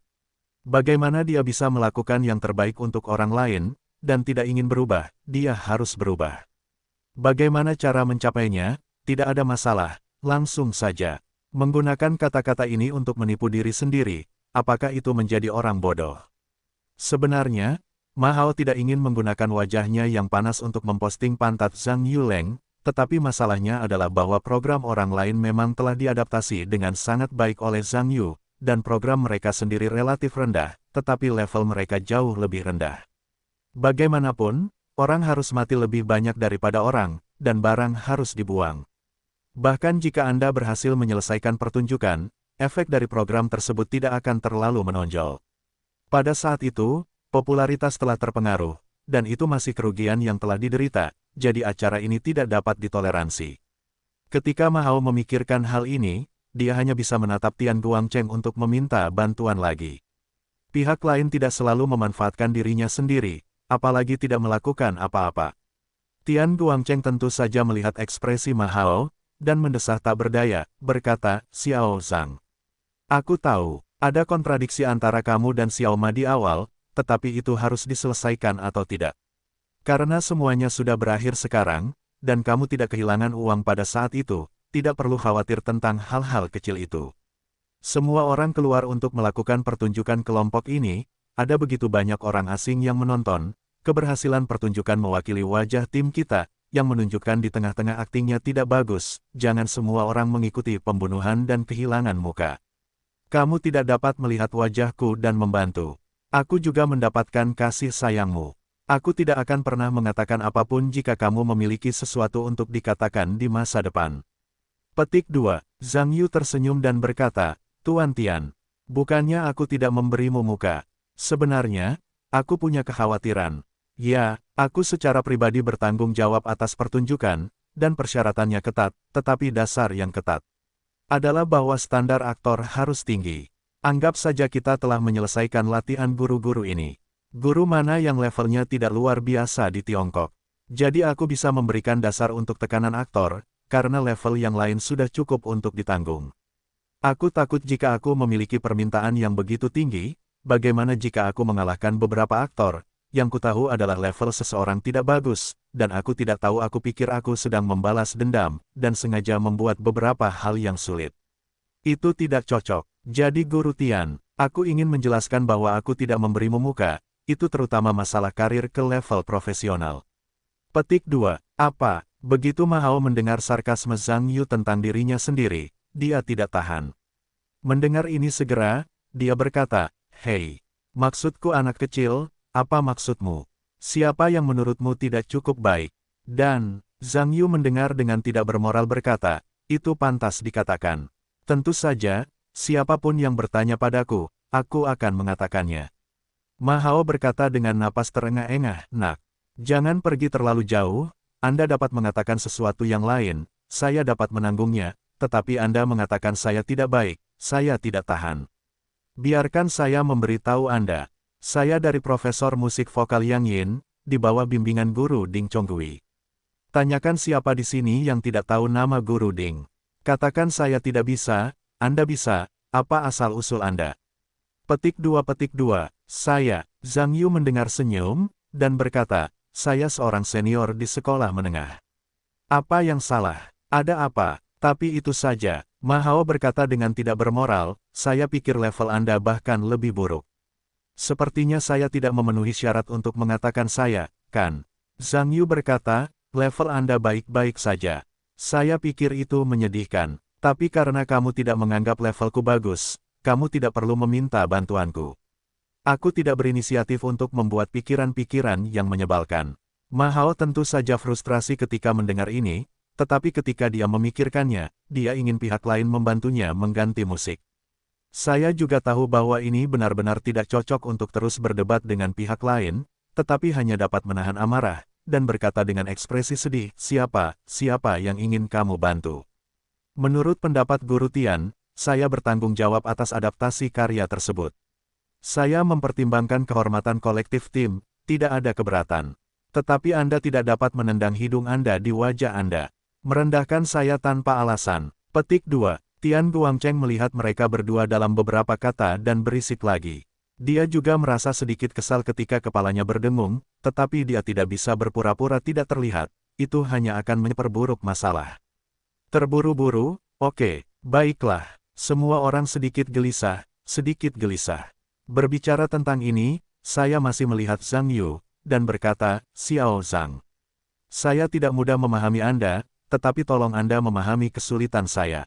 Bagaimana dia bisa melakukan yang terbaik untuk orang lain, dan tidak ingin berubah, dia harus berubah. Bagaimana cara mencapainya? Tidak ada masalah, langsung saja. Menggunakan kata-kata ini untuk menipu diri sendiri, apakah itu menjadi orang bodoh? Sebenarnya, Ma Hao tidak ingin menggunakan wajahnya yang panas untuk memposting pantat Zhang Yuleng, tetapi masalahnya adalah bahwa program orang lain memang telah diadaptasi dengan sangat baik oleh Zhang Yu, dan program mereka sendiri relatif rendah, tetapi level mereka jauh lebih rendah. Bagaimanapun, orang harus mati lebih banyak daripada orang, dan barang harus dibuang. Bahkan jika Anda berhasil menyelesaikan pertunjukan, efek dari program tersebut tidak akan terlalu menonjol. Pada saat itu, popularitas telah terpengaruh, dan itu masih kerugian yang telah diderita, jadi acara ini tidak dapat ditoleransi. Ketika Ma Hao memikirkan hal ini, dia hanya bisa menatap Tian Guangcheng untuk meminta bantuan lagi. Pihak lain tidak selalu memanfaatkan dirinya sendiri, apalagi tidak melakukan apa-apa. Tian Guangcheng tentu saja melihat ekspresi Ma Hao, dan mendesah tak berdaya, berkata, Xiao Zhang. Aku tahu, ada kontradiksi antara kamu dan Xiao Ma di awal, tetapi itu harus diselesaikan atau tidak. Karena semuanya sudah berakhir sekarang, dan kamu tidak kehilangan uang pada saat itu, tidak perlu khawatir tentang hal-hal kecil itu. Semua orang keluar untuk melakukan pertunjukan kelompok ini, ada begitu banyak orang asing yang menonton, keberhasilan pertunjukan mewakili wajah tim kita, yang menunjukkan di tengah-tengah aktingnya tidak bagus, jangan semua orang mengikuti pembunuhan dan kehilangan muka. Kamu tidak dapat melihat wajahku dan membantu. Aku juga mendapatkan kasih sayangmu. Aku tidak akan pernah mengatakan apapun jika kamu memiliki sesuatu untuk dikatakan di masa depan. Petik 2. Zhang Yu tersenyum dan berkata, Tuan Tian, bukannya aku tidak memberimu muka. Sebenarnya, aku punya kekhawatiran. Ya, aku secara pribadi bertanggung jawab atas pertunjukan, dan persyaratannya ketat, tetapi dasar yang ketat adalah bahwa standar aktor harus tinggi. Anggap saja kita telah menyelesaikan latihan guru-guru ini. Guru mana yang levelnya tidak luar biasa di Tiongkok. Jadi aku bisa memberikan dasar untuk tekanan aktor, karena level yang lain sudah cukup untuk ditanggung. Aku takut jika aku memiliki permintaan yang begitu tinggi, bagaimana jika aku mengalahkan beberapa aktor, yang kutahu adalah level seseorang tidak bagus, dan aku tidak tahu aku pikir aku sedang membalas dendam, dan sengaja membuat beberapa hal yang sulit. Itu tidak cocok. Jadi Guru Tian, aku ingin menjelaskan bahwa aku tidak memberimu muka, itu terutama masalah karir ke level profesional. Petik 2. Apa? Begitu Mahao mendengar sarkasme Zhang Yu tentang dirinya sendiri, dia tidak tahan. Mendengar ini segera, dia berkata, Hei, maksudku anak kecil, apa maksudmu? Siapa yang menurutmu tidak cukup baik? Dan, Zhang Yu mendengar dengan tidak bermoral berkata, itu pantas dikatakan. Tentu saja, siapapun yang bertanya padaku, aku akan mengatakannya. Mahao berkata dengan napas terengah-engah, Nak, jangan pergi terlalu jauh, Anda dapat mengatakan sesuatu yang lain, saya dapat menanggungnya, tetapi Anda mengatakan saya tidak baik, saya tidak tahan. Biarkan saya memberitahu Anda. Saya dari Profesor Musik Vokal Yang Yin, di bawah bimbingan Guru Ding Chonggui. Tanyakan siapa di sini yang tidak tahu nama Guru Ding. Katakan saya tidak bisa, Anda bisa, apa asal-usul Anda? Petik 2. Saya, Zhang Yu mendengar senyum, dan berkata, saya seorang senior di sekolah menengah. Apa yang salah? Ada apa? Tapi itu saja, Mahao berkata dengan tidak bermoral, saya pikir level Anda bahkan lebih buruk. Sepertinya saya tidak memenuhi syarat untuk mengatakan saya, kan? Zhang Yu berkata, level Anda baik-baik saja. Saya pikir itu menyedihkan, tapi karena kamu tidak menganggap levelku bagus, kamu tidak perlu meminta bantuanku. Aku tidak berinisiatif untuk membuat pikiran-pikiran yang menyebalkan. Mahao tentu saja frustrasi ketika mendengar ini, tetapi ketika dia memikirkannya, dia ingin pihak lain membantunya mengganti musik. Saya juga tahu bahwa ini benar-benar tidak cocok untuk terus berdebat dengan pihak lain, tetapi hanya dapat menahan amarah, dan berkata dengan ekspresi sedih, siapa yang ingin kamu bantu? Menurut pendapat Guru Tian, saya bertanggung jawab atas adaptasi karya tersebut. Saya mempertimbangkan kehormatan kolektif tim, tidak ada keberatan. Tetapi Anda tidak dapat menendang hidung Anda di wajah Anda. Merendahkan saya tanpa alasan. Petik 2. Tian Guangcheng melihat mereka berdua dalam beberapa kata dan berisik lagi. Dia juga merasa sedikit kesal ketika kepalanya berdengung, tetapi dia tidak bisa berpura-pura tidak terlihat, itu hanya akan memperburuk masalah. Terburu-buru, oke, baiklah, semua orang sedikit gelisah. Berbicara tentang ini, saya masih melihat Zhang Yu, dan berkata, Xiao Zhang. Saya tidak mudah memahami Anda, tetapi tolong Anda memahami kesulitan saya.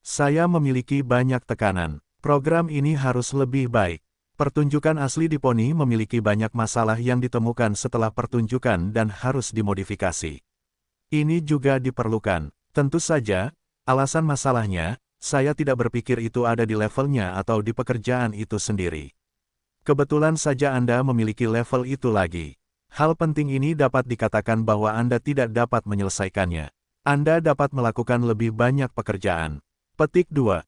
Saya memiliki banyak tekanan. Program ini harus lebih baik. Pertunjukan asli di Poni memiliki banyak masalah yang ditemukan setelah pertunjukan dan harus dimodifikasi. Ini juga diperlukan. Tentu saja, alasan masalahnya, saya tidak berpikir itu ada di levelnya atau di pekerjaan itu sendiri. Kebetulan saja Anda memiliki level itu lagi. Hal penting ini dapat dikatakan bahwa Anda tidak dapat menyelesaikannya. Anda dapat melakukan lebih banyak pekerjaan. Petik 2.